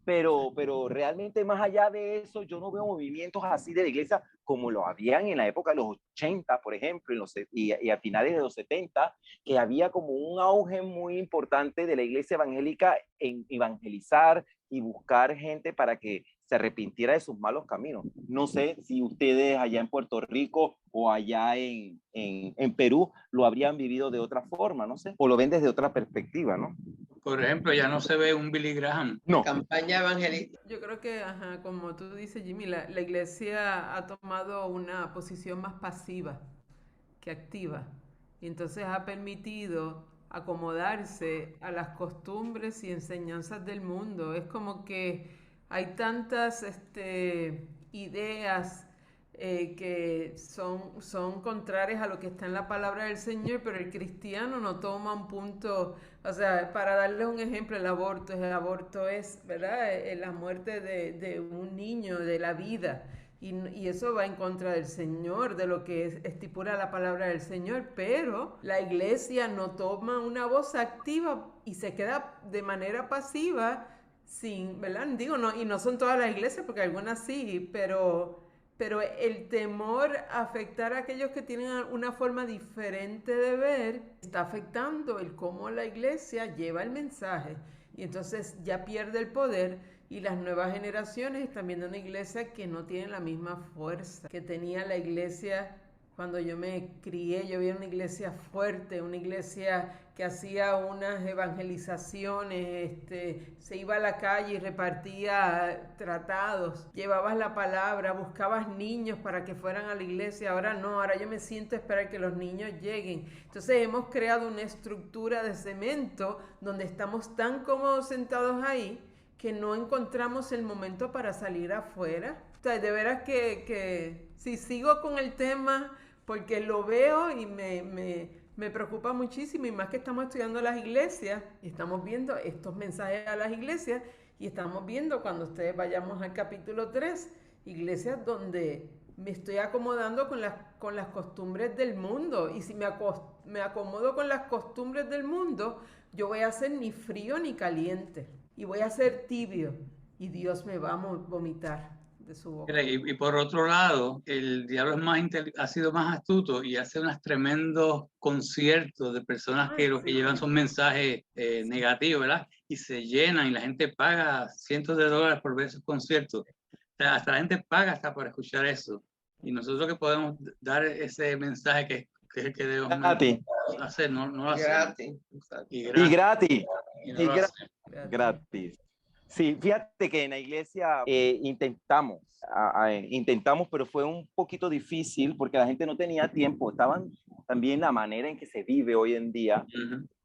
Pero realmente más allá de eso, yo no veo movimientos así de la iglesia como lo habían en la época de los 80, por ejemplo, y a finales de los 70, que había como un auge muy importante de la iglesia evangélica en evangelizar y buscar gente para que se arrepintiera de sus malos caminos. No sé si ustedes allá en Puerto Rico o allá en Perú lo habrían vivido de otra forma, no sé, o lo ven desde otra perspectiva, ¿no? Por ejemplo, ya no se ve un Billy Graham. No. Campaña evangelística. Yo creo que, como tú dices, Jimmy, la iglesia ha tomado una posición más pasiva que activa. Y entonces ha permitido acomodarse a las costumbres y enseñanzas del mundo. Es como que hay tantas ideas que son contrarias a lo que está en la palabra del Señor, pero el cristiano no toma un punto, o sea, para darles un ejemplo, el aborto es, ¿verdad? La muerte de un niño, de la vida. Y eso va en contra del Señor, de lo que estipula la palabra del Señor, pero la iglesia no toma una voz activa y se queda de manera pasiva, sin, ¿verdad? Digo, no, y no son todas las iglesias, porque algunas sí, pero el temor a afectar a aquellos que tienen una forma diferente de ver está afectando el cómo la iglesia lleva el mensaje, y entonces ya pierde el poder. Y las nuevas generaciones están viendo una iglesia que no tiene la misma fuerza que tenía la iglesia cuando yo me crié. Yo vi una iglesia fuerte, una iglesia que hacía unas evangelizaciones, se iba a la calle y repartía tratados, llevabas la palabra, buscabas niños para que fueran a la iglesia. Ahora no, ahora yo me siento a esperar que los niños lleguen. Entonces hemos creado una estructura de cemento donde estamos tan cómodos sentados ahí que no encontramos el momento para salir afuera. O sea, de veras que si sigo con el tema, porque lo veo y me preocupa muchísimo, y más que estamos estudiando las iglesias y estamos viendo estos mensajes a las iglesias, y estamos viendo cuando ustedes vayamos al capítulo 3, iglesias donde me estoy acomodando con las costumbres del mundo, y si me acomodo con las costumbres del mundo, yo voy a ser ni frío ni caliente, y voy a ser tibio, y Dios me va a vomitar de su boca. Y por otro lado, el diablo ha sido más astuto y hace unos tremendos conciertos de personas que lo que llevan son mensajes negativos, ¿verdad? Y se llenan y la gente paga cientos de dólares por ver esos conciertos. O sea, hasta la gente paga hasta por escuchar eso. Y nosotros que podemos dar ese mensaje que es el que debemos hacer, no lo hacemos. Gratis. Y Gratis. Sí, fíjate que en la iglesia intentamos, pero fue un poquito difícil porque la gente no tenía tiempo. Estaban también la manera en que se vive hoy en día,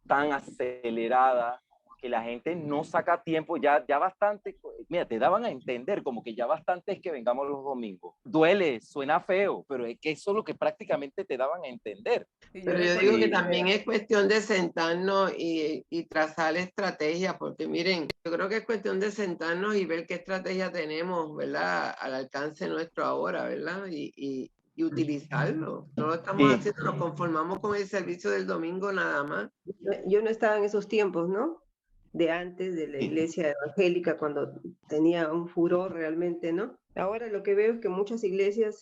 tan acelerada, que la gente no saca tiempo, ya bastante, mira, te daban a entender como que ya bastante es que vengamos los domingos. Duele, suena feo, pero es que eso es lo que prácticamente te daban a entender. Pero yo digo que también es cuestión de sentarnos y trazar estrategias, porque miren, yo creo que es cuestión de sentarnos y ver qué estrategia tenemos, ¿verdad? Al alcance nuestro ahora, ¿verdad? Y utilizarlo. No lo estamos haciendo, nos conformamos con el servicio del domingo nada más. Yo no estaba en esos tiempos, ¿no? De antes de la iglesia evangélica, cuando tenía un furor realmente, ¿no? Ahora lo que veo es que muchas iglesias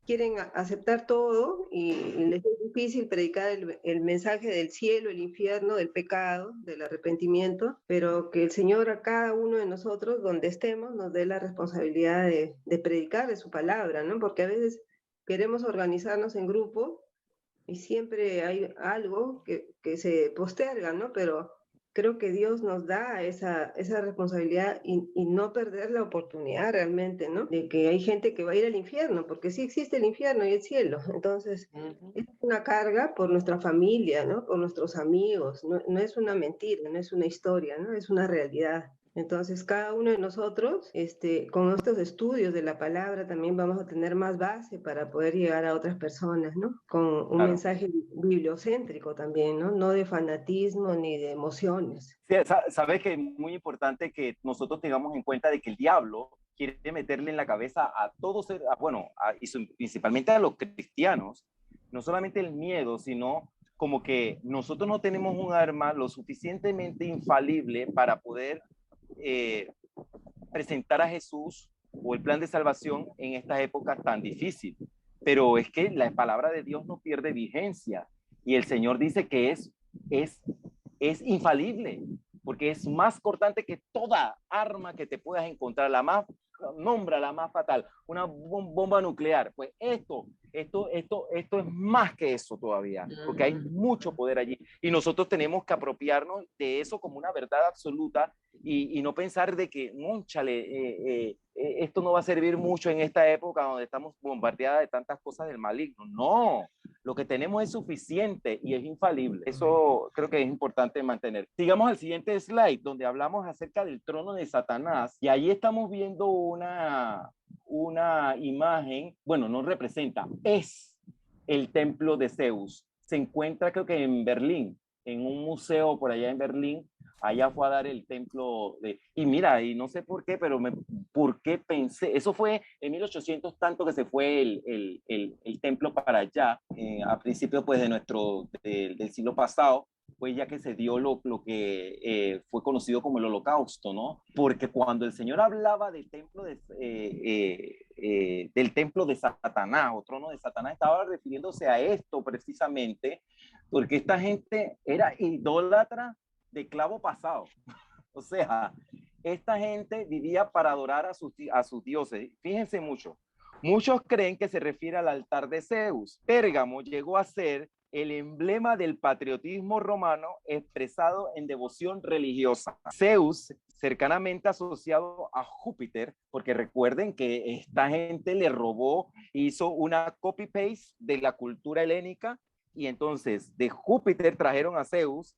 quieren aceptar todo y les es difícil predicar el mensaje del cielo, el infierno, del pecado, del arrepentimiento, pero que el Señor a cada uno de nosotros, donde estemos, nos dé la responsabilidad de predicar de su palabra, ¿no? Porque a veces queremos organizarnos en grupo y siempre hay algo que se posterga, ¿no? Pero creo que Dios nos da esa responsabilidad y no perder la oportunidad realmente, ¿no? De que hay gente que va a ir al infierno, porque sí existe el infierno y el cielo. Entonces, es una carga por nuestra familia, ¿no? Por nuestros amigos. No es una mentira, no es una historia, ¿no? Es una realidad. Entonces, cada uno de nosotros, con estos estudios de la palabra, también vamos a tener más base para poder llegar a otras personas, ¿no? Con un Claro. mensaje bibliocéntrico también, ¿no? No de fanatismo ni de emociones. Sí, sabes que es muy importante que nosotros tengamos en cuenta de que el diablo quiere meterle en la cabeza a todos, principalmente a los cristianos, no solamente el miedo, sino como que nosotros no tenemos un arma lo suficientemente infalible para poder presentar a Jesús o el plan de salvación en estas épocas tan difíciles. Pero es que la palabra de Dios no pierde vigencia y el Señor dice que es infalible, porque es más cortante que toda arma que te puedas encontrar, nombra la más fatal, una bomba nuclear. Pues esto es más que eso todavía, porque hay mucho poder allí y nosotros tenemos que apropiarnos de eso como una verdad absoluta y no pensar de que, mónchale, esto no va a servir mucho en esta época donde estamos bombardeadas de tantas cosas del maligno. No, lo que tenemos es suficiente y es infalible. Eso creo que es importante mantener. Sigamos al siguiente slide, donde hablamos acerca del trono de Satanás. Y ahí estamos viendo una imagen, bueno, no representa, es el templo de Zeus. Se encuentra, creo que en Berlín, en un museo por allá en Berlín. Allá fue a dar el templo y mira, y no sé por qué, pero por qué pensé, eso fue en 1800 tanto que se fue el templo para allá, a principios pues del siglo pasado, pues ya que se dio lo que fue conocido como el Holocausto, ¿no? Porque cuando el Señor hablaba del templo de Satanás, o trono de Satanás, estaba refiriéndose a esto precisamente, porque esta gente era idólatra de clavo pasado. O sea, esta gente vivía para adorar a sus dioses. Fíjense mucho. Muchos creen que se refiere al altar de Zeus. Pérgamo llegó a ser el emblema del patriotismo romano expresado en devoción religiosa. Zeus, cercanamente asociado a Júpiter, porque recuerden que esta gente le robó, hizo una copy-paste de la cultura helénica, y entonces de Júpiter trajeron a Zeus,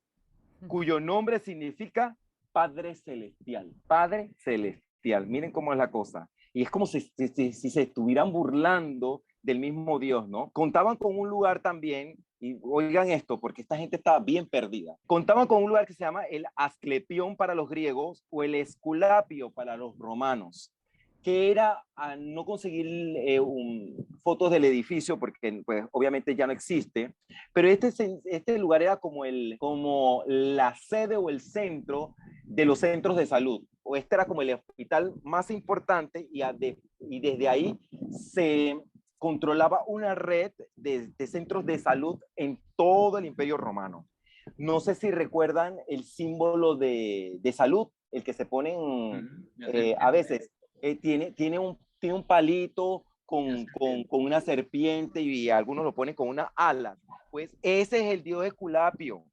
cuyo nombre significa Padre Celestial. Padre Celestial. Miren cómo es la cosa. Y es como si se estuvieran burlando del mismo Dios, ¿no? Contaban con un lugar también, y oigan esto, porque esta gente estaba bien perdida. Contaban con un lugar que se llama el Asclepión para los griegos o el Esculapio para los romanos, que era a no conseguir fotos del edificio, porque pues, obviamente ya no existe, pero este lugar era como la sede o el centro de los centros de salud, o este era como el hospital más importante, y desde ahí se controlaba una red de centros de salud en todo el Imperio Romano. No sé si recuerdan el símbolo de salud, el que se ponen a veces. Tiene un palito con una serpiente y algunos lo ponen con una ala. Pues ese es el dios Esculapio.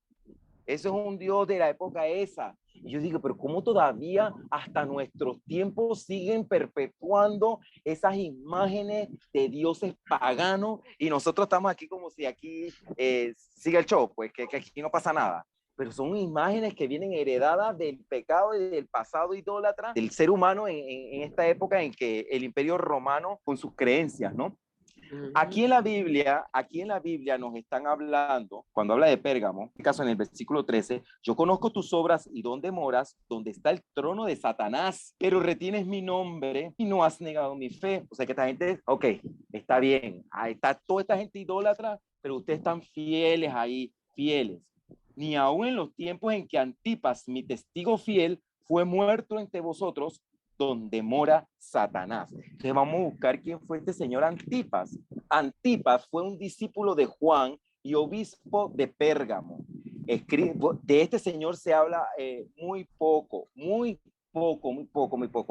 Ese es un dios de la época esa. Y yo digo, pero ¿cómo todavía hasta nuestros tiempos siguen perpetuando esas imágenes de dioses paganos? Y nosotros estamos aquí como si aquí siga el show, pues que aquí no pasa nada. Pero son imágenes que vienen heredadas del pecado y del pasado idólatra del ser humano en esta época en que el Imperio Romano con sus creencias, ¿no? Aquí en la Biblia nos están hablando, cuando habla de Pérgamo, en este caso en el versículo 13, yo conozco tus obras y dónde moras, donde está el trono de Satanás, pero retienes mi nombre y no has negado mi fe. O sea que esta gente, ok, está bien, ahí está toda esta gente idólatra, pero ustedes están fieles ahí, fieles. Ni aun en los tiempos en que Antipas, mi testigo fiel, fue muerto entre vosotros, donde mora Satanás. Entonces vamos a buscar quién fue este señor Antipas. Antipas fue un discípulo de Juan y obispo de Pérgamo. De este señor se habla muy poco,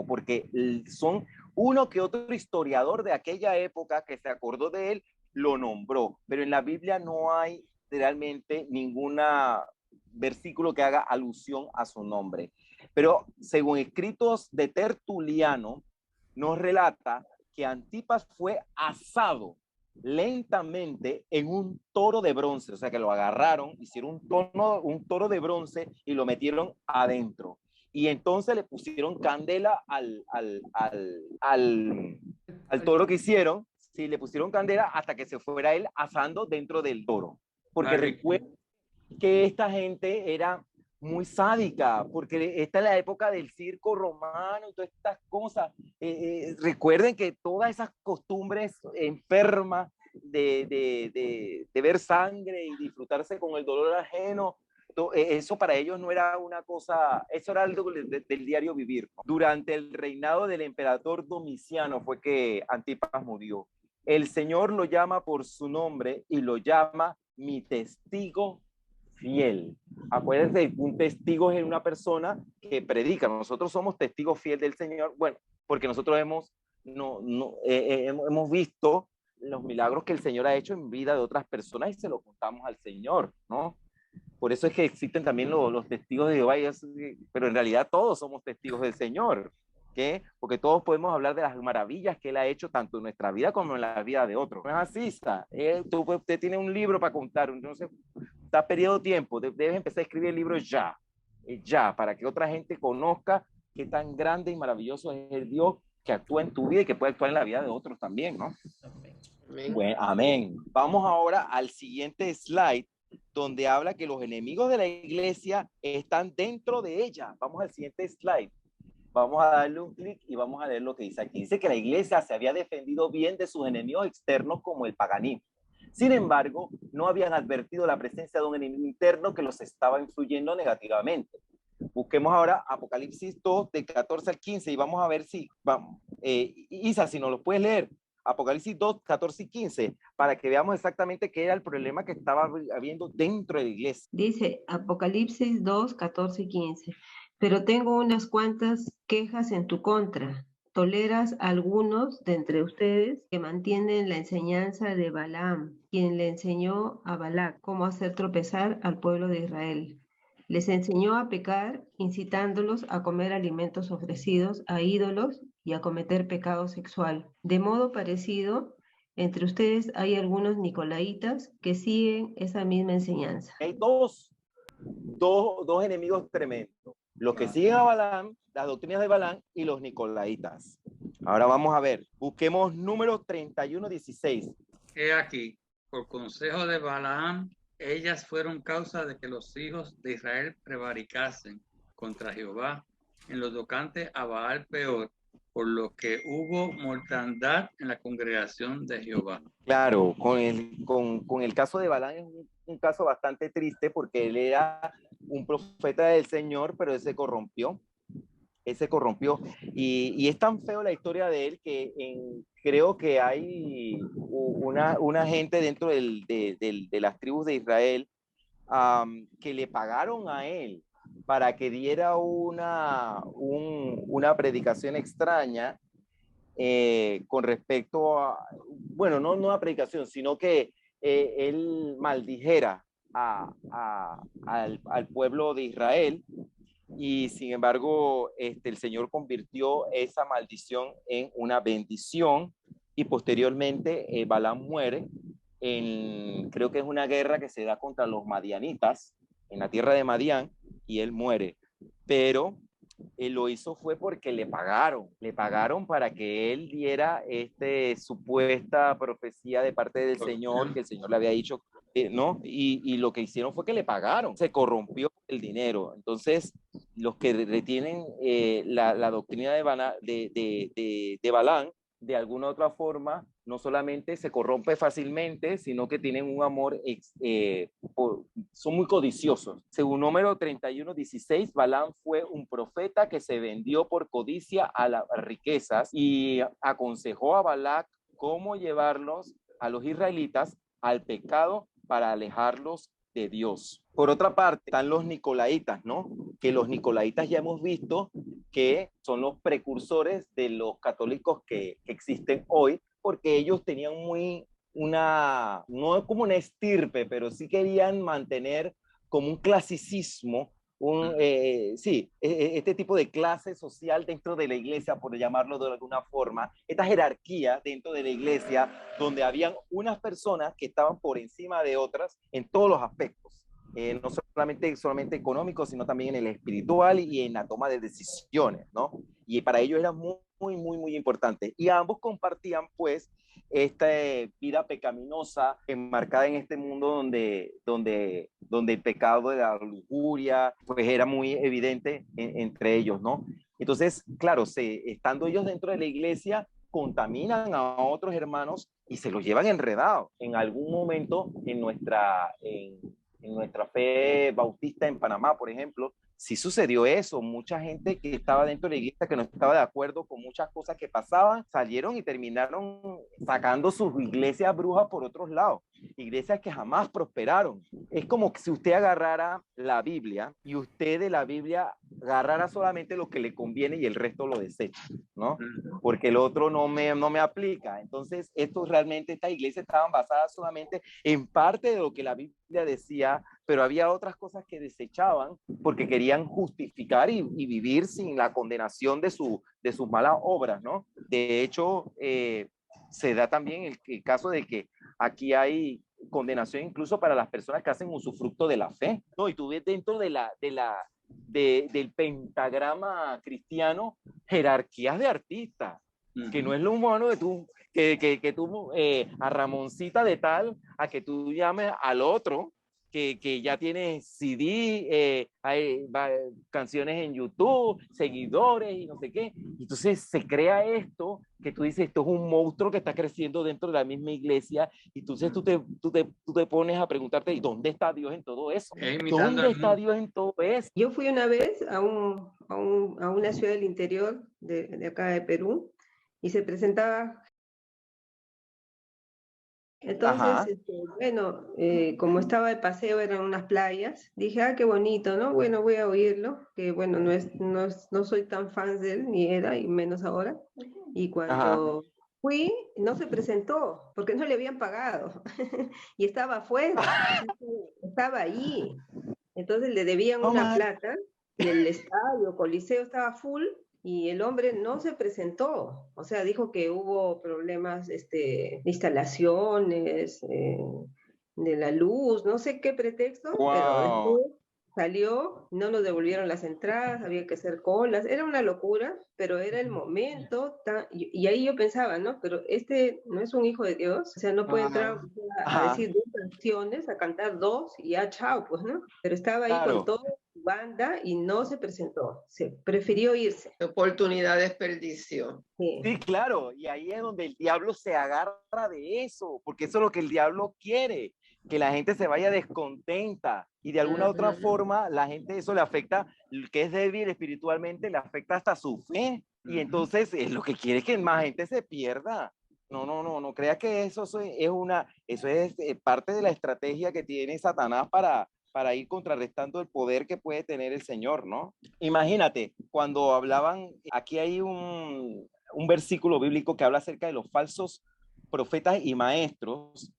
porque son uno que otro historiador de aquella época que se acordó de él, lo nombró, pero en la Biblia no hay realmente ningún versículo que haga alusión a su nombre. Pero según escritos de Tertuliano, nos relata que Antipas fue asado lentamente en un toro de bronce, o sea que lo agarraron, hicieron un toro de bronce y lo metieron adentro. y entonces le pusieron candela al toro que hicieron. Sí, le pusieron candela hasta que se fuera él asando dentro del toro. Porque recuerden que esta gente era muy sádica, porque esta es la época del circo romano y todas estas cosas. Recuerden que todas esas costumbres enfermas de ver sangre y disfrutarse con el dolor ajeno, eso para ellos no era una cosa, eso era algo del diario vivir, ¿no? Durante el reinado del emperador Domiciano fue que Antipas murió. El Señor lo llama por su nombre y lo llama mi testigo fiel. Acuérdense, un testigo es una persona que predica. Nosotros somos testigos fieles del Señor, bueno, porque nosotros hemos visto los milagros que el Señor ha hecho en vida de otras personas y se lo contamos al Señor, ¿no? Por eso es que existen también los testigos de Jehová, pero en realidad todos somos testigos del Señor. ¿Qué? Porque todos podemos hablar de las maravillas que Él ha hecho tanto en nuestra vida como en la vida de otros. No es así, está. Usted tiene un libro para contar, entonces está perdiendo tiempo, debes empezar a escribir el libro ya, para que otra gente conozca qué tan grande y maravilloso es el Dios que actúa en tu vida y que puede actuar en la vida de otros también, ¿no? Amén. Bueno, amén. Vamos ahora al siguiente slide, donde habla que los enemigos de la iglesia están dentro de ella. Vamos al siguiente slide. Vamos a darle un clic y vamos a leer lo que dice aquí. Dice que la iglesia se había defendido bien de sus enemigos externos como el paganismo. Sin embargo, no habían advertido la presencia de un enemigo interno que los estaba influyendo negativamente. Busquemos ahora Apocalipsis 2, de 14 al 15, y vamos a ver si, Isa, si nos lo puedes leer, Apocalipsis 2, 14 y 15, para que veamos exactamente qué era el problema que estaba habiendo dentro de la iglesia. Dice Apocalipsis 2, 14 y 15. Pero tengo unas cuantas quejas en tu contra. Toleras a algunos de entre ustedes que mantienen la enseñanza de Balaam, quien le enseñó a Balac cómo hacer tropezar al pueblo de Israel. Les enseñó a pecar, incitándolos a comer alimentos ofrecidos a ídolos y a cometer pecado sexual. De modo parecido, entre ustedes hay algunos nicolaitas que siguen esa misma enseñanza. Hay dos enemigos tremendos. Los que siguen a Balaam, las doctrinas de Balaam, y los nicolaitas. Ahora vamos a ver, busquemos número 31:16. He aquí, por consejo de Balaam, ellas fueron causa de que los hijos de Israel prevaricasen contra Jehová en lo tocante a Baal peor, por lo que hubo mortandad en la congregación de Jehová. Claro, con el caso de Balaam es un caso bastante triste porque él era un profeta del Señor, pero él se corrompió. Y es tan feo la historia de él que creo que hay una gente dentro de las tribus de Israel que le pagaron a él para que diera una predicación extraña con respecto a, bueno, no una predicación, sino que él maldijera al pueblo de Israel. Y sin embargo, el Señor convirtió esa maldición en una bendición y posteriormente Balaam muere creo que es una guerra que se da contra los madianitas en la tierra de Madián y él muere. Pero él lo hizo fue porque le pagaron para que él diera supuesta profecía de parte del Señor, que el Señor le había dicho, ¿no? Y lo que hicieron fue que le pagaron, se corrompió el dinero. Entonces, los que retienen la doctrina de Balaam, de alguna otra forma, no solamente se corrompe fácilmente, sino que tienen un amor, son muy codiciosos. Según número 31:16, Balaam fue un profeta que se vendió por codicia a las riquezas y aconsejó a Balac cómo llevarlos a los israelitas al pecado para alejarlos de Dios. Por otra parte, están los nicolaitas, ¿no? Que los nicolaitas ya hemos visto que son los precursores de los católicos que existen hoy, porque ellos tenían no como una estirpe, pero sí querían mantener como un clasicismo, este tipo de clase social dentro de la iglesia, por llamarlo de alguna forma, esta jerarquía dentro de la iglesia, donde habían unas personas que estaban por encima de otras en todos los aspectos. no solamente económico, sino también en el espiritual y en la toma de decisiones, ¿no? Y para ellos era muy importante. Y ambos compartían, pues, esta vida pecaminosa enmarcada en este mundo donde el pecado de la lujuria, pues era muy evidente entre ellos, ¿no? Entonces, claro, estando ellos dentro de la iglesia, contaminan a otros hermanos y se los llevan enredados. En algún momento en nuestra fe bautista en Panamá, por ejemplo, sí sucedió eso. Mucha gente que estaba dentro de la iglesia, que no estaba de acuerdo con muchas cosas que pasaban, salieron y terminaron sacando sus iglesias brujas por otros lados. Iglesias que jamás prosperaron. Es como que si usted agarrara la Biblia y usted de la Biblia agarrara solamente lo que le conviene y el resto lo desecha, ¿no? Porque el otro no me aplica. Entonces, estas iglesias estaban basadas solamente en parte de lo que la Biblia decía, pero había otras cosas que desechaban porque querían justificar y vivir sin la condenación de sus malas obras, ¿no? De hecho, se da también el caso de que aquí hay condenación incluso para las personas que hacen usufructo de la fe, ¿no? Y tú ves dentro del pentagrama cristiano jerarquías de artistas, que no es lo humano que tú a Ramoncita de tal, a que tú llames al otro, que ya tiene CD, canciones en YouTube, seguidores y no sé qué. Entonces se crea esto, que tú dices, esto es un monstruo que está creciendo dentro de la misma iglesia, y entonces tú te pones a preguntarte, ¿y dónde está Dios en todo eso? ¿Dónde está Dios en todo eso? Yo fui una vez a una ciudad del interior de acá de Perú, y se presentaba. Entonces, bueno, como estaba de paseo, eran unas playas, dije, qué bonito, ¿no? Bueno, voy a oírlo, que bueno, no soy tan fan de él, ni era, y menos ahora. Y cuando fui, no se presentó, porque no le habían pagado, y estaba afuera, estaba ahí. Entonces le debían una plata, y el estadio, Coliseo estaba full, y el hombre no se presentó. O sea, dijo que hubo problemas de instalaciones, de la luz, no sé qué pretexto, pero después salió, no nos devolvieron las entradas, había que hacer colas, era una locura, pero era el momento, y ahí yo pensaba, ¿no? Pero este no es un hijo de Dios, o sea, no puede entrar a decir 2 canciones, a cantar 2 y ya chao, pues, ¿no? Pero estaba ahí con todo banda y no se presentó, se prefirió irse. Oportunidad desperdicio. Sí, claro, y ahí es donde el diablo se agarra de eso, porque eso es lo que el diablo quiere, que la gente se vaya descontenta, y de alguna otra forma la gente, eso le afecta, que es débil espiritualmente, le afecta hasta su fe, y entonces es lo que quiere, es que más gente se pierda. No crea que eso es parte de la estrategia que tiene Satanás para ir contrarrestando el poder que puede tener el Señor, ¿no? Imagínate, cuando hablaban, aquí hay un versículo bíblico que habla acerca de los falsos profetas y maestros,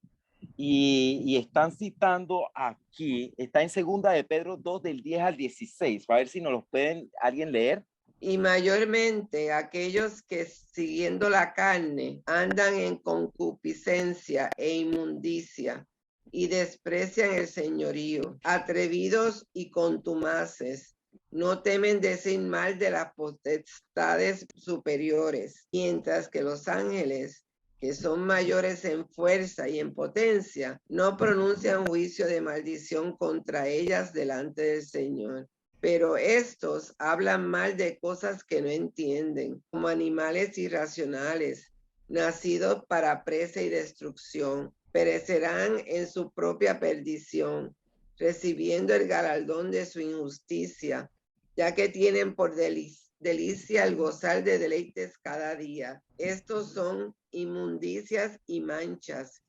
y están citando aquí, está en 2 de Pedro 2 del 10 al 16, a ver si nos los pueden alguien leer. Y mayormente aquellos que siguiendo la carne andan en concupiscencia e inmundicia y desprecian el señorío, atrevidos y contumaces, no temen decir mal de las potestades superiores, mientras que los ángeles, que son mayores en fuerza y en potencia, no pronuncian juicio de maldición contra ellas delante del Señor. Pero estos hablan mal de cosas que no entienden, como animales irracionales, nacidos para presa y destrucción. Perecerán en su propia perdición, recibiendo el galardón de su injusticia, ya que tienen por delicia el gozar de deleites cada día. Estos son inmundicias y manchas,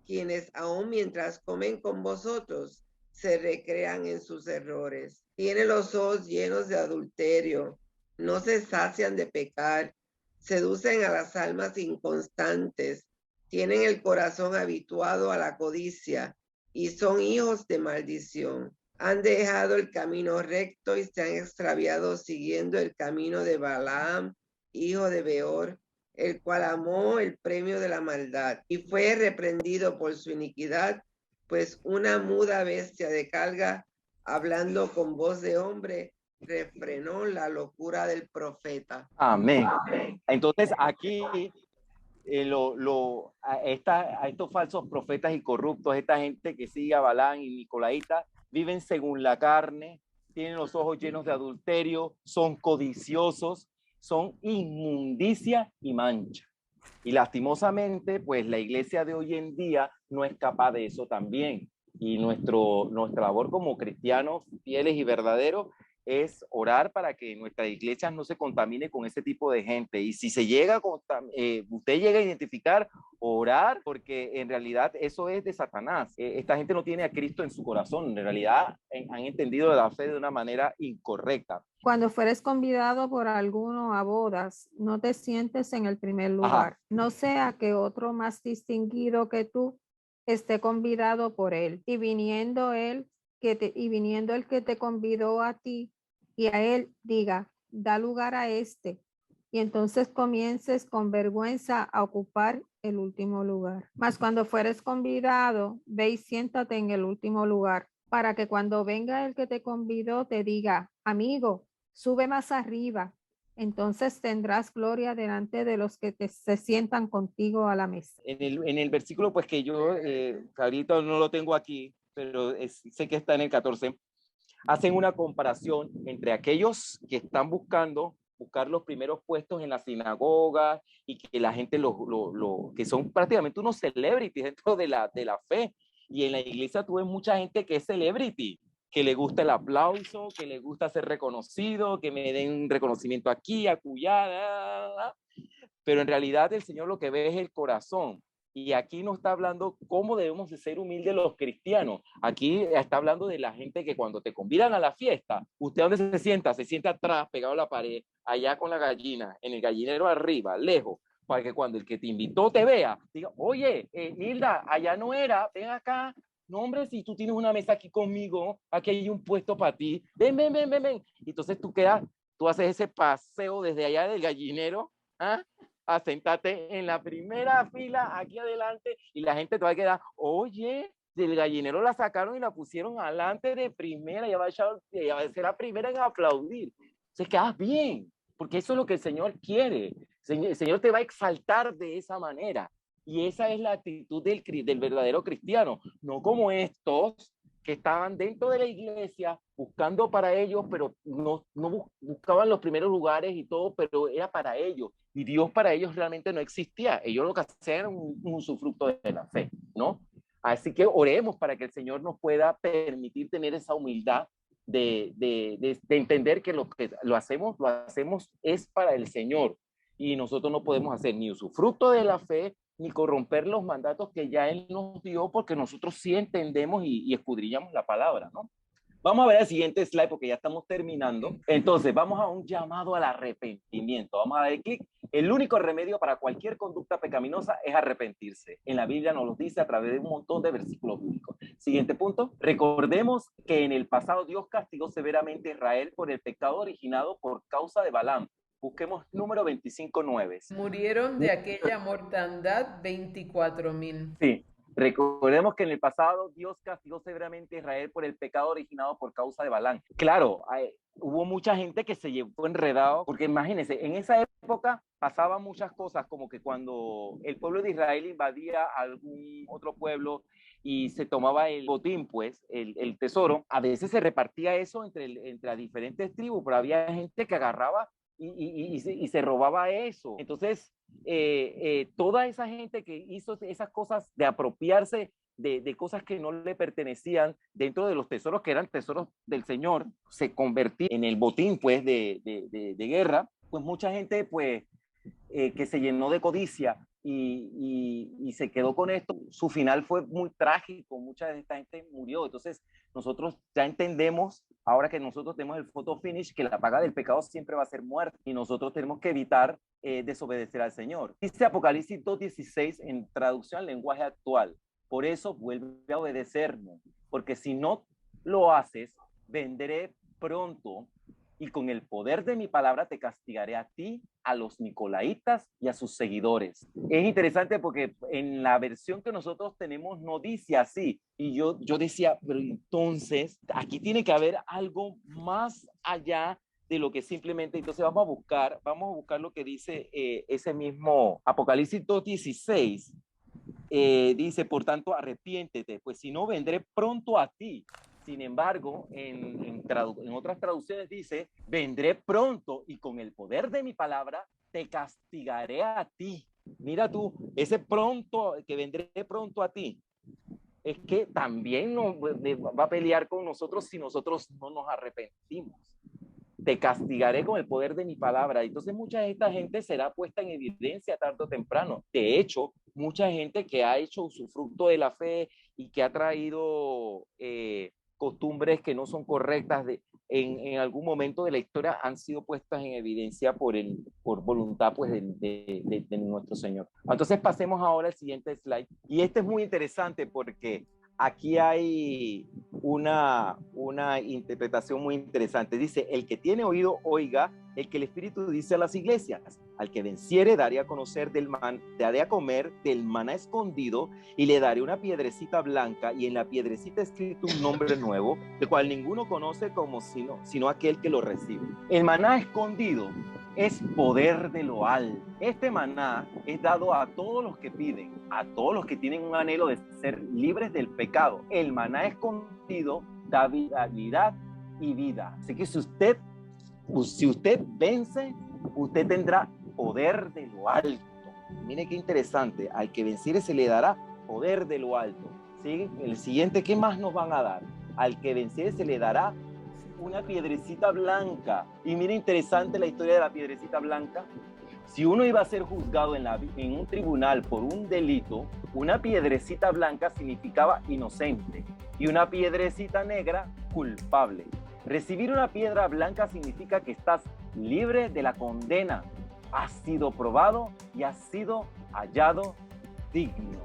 quienes aun mientras comen con vosotros, se recrean en sus errores. Tienen los ojos llenos de adulterio, no se sacian de pecar, seducen a las almas inconstantes, tienen el corazón habituado a la codicia y son hijos de maldición. Han dejado el camino recto y se han extraviado siguiendo el camino de Balaam, hijo de Beor, el cual amó el premio de la maldad y fue reprendido por su iniquidad pues una muda bestia de carga, hablando con voz de hombre, refrenó la locura del profeta. Amén. Entonces aquí a estos falsos profetas y corruptos, esta gente que sigue a Balaam y Nicolaíta, viven según la carne, tienen los ojos llenos de adulterio, son codiciosos, son inmundicia y mancha. Y lastimosamente, pues la iglesia de hoy en día no es capaz de eso también. Y nuestra labor como cristianos fieles y verdaderos es orar para que nuestra iglesia no se contamine con ese tipo de gente. Y si se llega usted llega a identificar, orar, porque en realidad eso es de Satanás. Esta gente no tiene a Cristo en su corazón. En realidad han entendido la fe de una manera incorrecta. Cuando fueres convidado por alguno a bodas, no te sientes en el primer lugar. Ajá. No sea que otro más distinguido que tú esté convidado por él, y viniendo el que te convidó a ti y a él diga, da lugar a este, y entonces comiences con vergüenza a ocupar el último lugar. Mas cuando fueres convidado, ve y siéntate en el último lugar, para que cuando venga el que te convidó te diga, amigo, sube más arriba. Entonces tendrás gloria delante de los que se sientan contigo a la mesa. En el versículo, pues que yo ahorita no lo tengo aquí, pero sé que está en el 14, hacen una comparación entre aquellos que están buscar los primeros puestos en la sinagoga y que la gente que son prácticamente unos celebrities dentro de la fe. Y en la iglesia tú ves mucha gente que es celebrity, que le gusta el aplauso, que le gusta ser reconocido, que me den un reconocimiento aquí, acullá, pero en realidad el Señor lo que ve es el corazón. Y aquí no está hablando cómo debemos de ser humildes los cristianos. Aquí está hablando de la gente que cuando te convidan a la fiesta, ¿usted dónde se sienta? Se sienta atrás, pegado a la pared, allá con la gallina, en el gallinero arriba, lejos, para que cuando el que te invitó te vea, diga, oye, Hilda, allá no era, ven acá. No, hombre, si tú tienes una mesa aquí conmigo, aquí hay un puesto para ti, ven. Y entonces tú haces ese paseo desde allá del gallinero, ¿ah? A sentarte en la primera fila aquí adelante y la gente te va a quedar, oye, del gallinero la sacaron y la pusieron adelante de primera, ya va a ser la primera en aplaudir. Entonces quedas bien, porque eso es lo que el Señor quiere. El Señor te va a exaltar de esa manera. Y esa es la actitud del verdadero cristiano, no como estos que estaban dentro de la iglesia buscando para ellos, pero no buscaban los primeros lugares y todo, pero era para ellos. Y Dios para ellos realmente no existía. Ellos lo que hacían era un usufructo de la fe, ¿no? Así que oremos para que el Señor nos pueda permitir tener esa humildad de entender que lo que lo hacemos es para el Señor. Y nosotros no podemos hacer ni usufructo de la fe, ni corromper los mandatos que ya Él nos dio, porque nosotros sí entendemos y escudriñamos la palabra, ¿no? Vamos a ver el siguiente slide porque ya estamos terminando. Entonces, vamos a un llamado al arrepentimiento. Vamos a dar clic. El único remedio para cualquier conducta pecaminosa es arrepentirse. En la Biblia nos lo dice a través de un montón de versículos bíblicos. Siguiente punto. Recordemos que en el pasado Dios castigó severamente a Israel por el pecado originado por causa de Balaam. Busquemos número 25:9. Murieron de aquella mortandad 24,000. Sí. Recordemos que en el pasado Dios castigó severamente a Israel por el pecado originado por causa de Balaam. Claro, hubo mucha gente que se llevó enredado, porque imagínense, en esa época pasaban muchas cosas, como que cuando el pueblo de Israel invadía algún otro pueblo y se tomaba el botín, pues, el tesoro, a veces se repartía eso entre las diferentes tribus, pero había gente que agarraba y se robaba eso. Entonces, toda esa gente que hizo esas cosas de apropiarse de cosas que no le pertenecían dentro de los tesoros que eran tesoros del Señor, se convertía en el botín, pues, de guerra, pues mucha gente, pues, que se llenó de codicia y se quedó con esto. Su final fue muy trágico, mucha de esta gente murió. Entonces nosotros ya entendemos, ahora que nosotros tenemos el photo finish, que la paga del pecado siempre va a ser muerte y nosotros tenemos que evitar desobedecer al Señor. Dice Apocalipsis 2:16 en traducción al lenguaje actual: por eso vuelve a obedecerme, porque si no lo haces, vendré pronto y con el poder de mi palabra te castigaré a ti, a los nicolaitas y a sus seguidores. Es interesante porque en la versión que nosotros tenemos no dice así. Y yo decía, pero entonces aquí tiene que haber algo más allá de lo que simplemente, entonces vamos a buscar lo que dice ese mismo Apocalipsis 2:16. Dice, por tanto, arrepiéntete, pues si no, vendré pronto a ti. Sin embargo, en otras traducciones dice, vendré pronto y con el poder de mi palabra te castigaré a ti. Mira tú, ese pronto, que vendré pronto a ti, es que también va a pelear con nosotros si nosotros no nos arrepentimos. Te castigaré con el poder de mi palabra. Entonces mucha de esta gente será puesta en evidencia tarde o temprano. De hecho, mucha gente que ha hecho usufructo de la fe y que ha traído costumbres que no son correctas en algún momento de la historia han sido puestas en evidencia por voluntad pues, de nuestro Señor. Entonces pasemos ahora al siguiente slide. Y este es muy interesante porque aquí hay una interpretación muy interesante. Dice, el que tiene oído, oiga el que el Espíritu dice a las iglesias. Al que venciere, daré a conocer daré a comer del maná escondido y le daré una piedrecita blanca y en la piedrecita escrito un nombre nuevo, el cual ninguno conoce sino aquel que lo recibe. El maná escondido es poder de lo alto. Este maná es dado a todos los que piden, a todos los que tienen un anhelo de ser libres del pecado. El maná escondido da vida y vida. Así que si usted vence, usted tendrá poder de lo alto. Mire qué interesante. Al que venciere se le dará poder de lo alto. ¿Sí? El siguiente, ¿qué más nos van a dar? Al que venciere se le dará una piedrecita blanca. Y mira interesante la historia de la piedrecita blanca. Si uno iba a ser juzgado en un tribunal por un delito, una piedrecita blanca significaba inocente y una piedrecita negra culpable. Recibir una piedra blanca significa que estás libre de la condena, has sido probado y has sido hallado digno.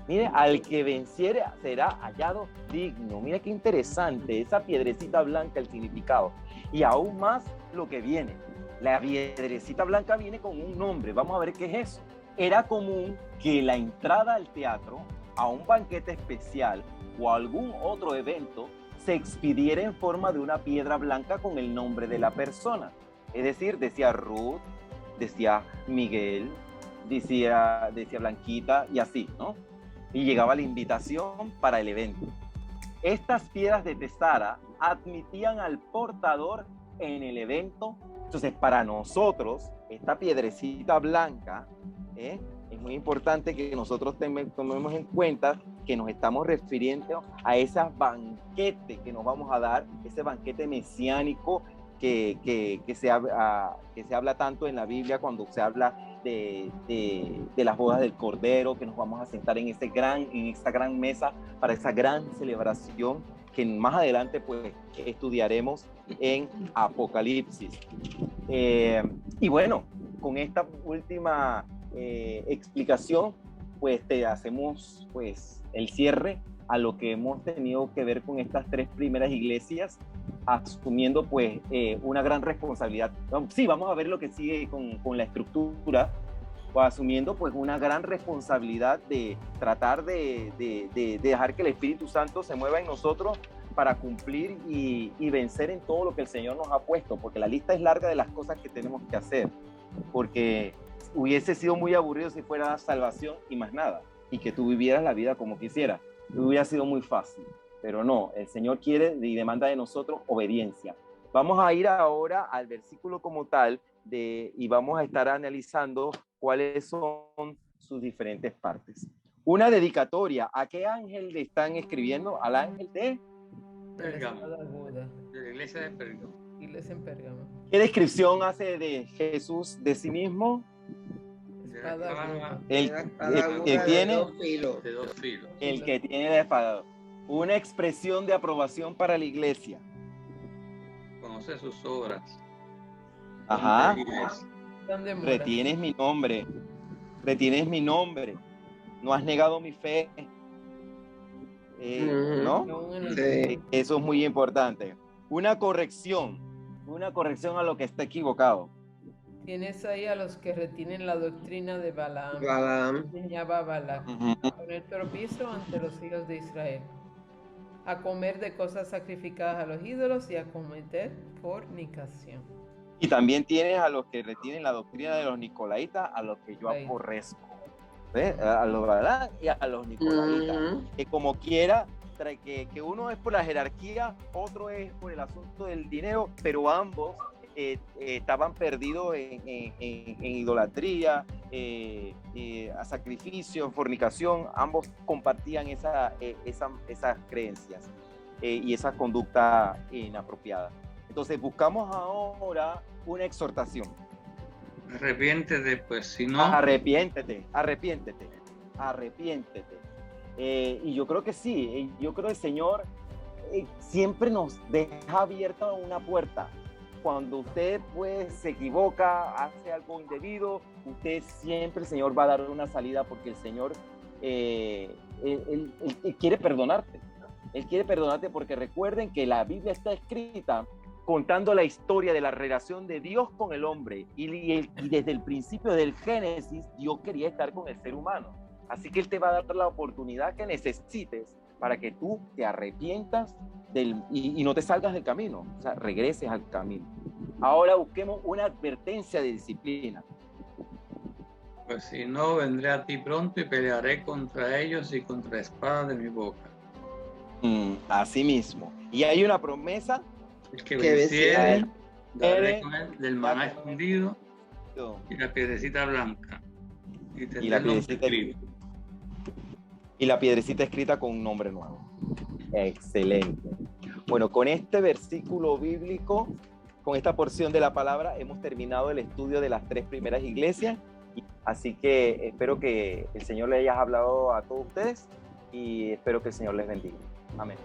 Mire, al que venciere será hallado digno. Mira qué interesante, esa piedrecita blanca, el significado. Y aún más lo que viene. La piedrecita blanca viene con un nombre. Vamos a ver qué es eso. Era común que la entrada al teatro, a un banquete especial o a algún otro evento se expidiera en forma de una piedra blanca con el nombre de la persona. Es decir, decía Ruth, decía Miguel, decía Blanquita y así, ¿no? Y llegaba la invitación para el evento. Estas piedras de tesara admitían al portador en el evento. Entonces, para nosotros, esta piedrecita blanca, es muy importante que nosotros tomemos en cuenta que nos estamos refiriendo a ese banquete que nos vamos a dar, ese banquete mesiánico que se habla tanto en la Biblia cuando se habla de las bodas del Cordero, que nos vamos a sentar en esa gran mesa para esa gran celebración que más adelante pues estudiaremos en Apocalipsis. Y bueno, con esta última explicación pues te hacemos pues el cierre a lo que hemos tenido que ver con estas tres primeras iglesias, asumiendo pues una gran responsabilidad. Sí, vamos a ver lo que sigue con la estructura, pues, asumiendo pues una gran responsabilidad de tratar de dejar que el Espíritu Santo se mueva en nosotros para cumplir y vencer en todo lo que el Señor nos ha puesto, porque la lista es larga de las cosas que tenemos que hacer, porque hubiese sido muy aburrido si fuera salvación y más nada, y que tú vivieras la vida como quisieras. Hubiera sido muy fácil, pero no, el Señor quiere y demanda de nosotros obediencia. Vamos a ir ahora al versículo como tal y vamos a estar analizando cuáles son sus diferentes partes. Una dedicatoria. ¿A qué ángel le están escribiendo? Al ángel de Pérgamo. De la iglesia de Pérgamo. Iglesia en Pérgamo. ¿Qué descripción hace de Jesús de sí mismo? El que tiene de dos filos. El que tiene la espada. Una expresión de aprobación para la iglesia. Conoce sus obras. Ajá. Retienes mi nombre. Retienes mi nombre. No has negado mi fe. ¿No? Sí. Eso es muy importante. Una corrección. Una corrección a lo que está equivocado. Tienes ahí a los que retienen la doctrina de Balaam. Balaam. Enseñaba a Balac a poner tropiezo ante los hijos de Israel, a comer de cosas sacrificadas a los ídolos y a cometer fornicación. Y también tienes a los que retienen la doctrina de los nicolaitas, a los que yo Ahí. aborrezco. ¿Ves? A los Balaam y a los nicolaitas. Que como quiera, que uno es por la jerarquía, otro es por el asunto del dinero, pero ambos estaban perdidos en idolatría, a sacrificio, fornicación. Ambos compartían esas creencias y esa conducta inapropiada. Entonces buscamos ahora una exhortación. Arrepiéntete, pues si no... Arrepiéntete. Y yo creo que sí, yo creo que el Señor siempre nos deja abierta una puerta. Cuando usted pues se equivoca, hace algo indebido, usted siempre, el Señor va a dar una salida, porque el Señor él quiere perdonarte. Él quiere perdonarte, porque recuerden que la Biblia está escrita contando la historia de la relación de Dios con el hombre, y desde el principio del Génesis, Dios quería estar con el ser humano. Así que Él te va a dar la oportunidad que necesites para que tú te arrepientas y no te salgas del camino, o sea, regreses al camino. Ahora busquemos una advertencia de disciplina. Pues si no, vendré a ti pronto y pelearé contra ellos y contra la espada de mi boca. Así mismo. Y hay una promesa. El que Que venciere, daré venciere, con él del maná escondido y la piedrecita blanca. Y la piedrecita escrita con un nombre nuevo. Excelente. Bueno, con este versículo bíblico, con esta porción de la palabra, hemos terminado el estudio de las 3 primeras iglesias. Así que espero que el Señor le haya hablado a todos ustedes y espero que el Señor les bendiga. Amén.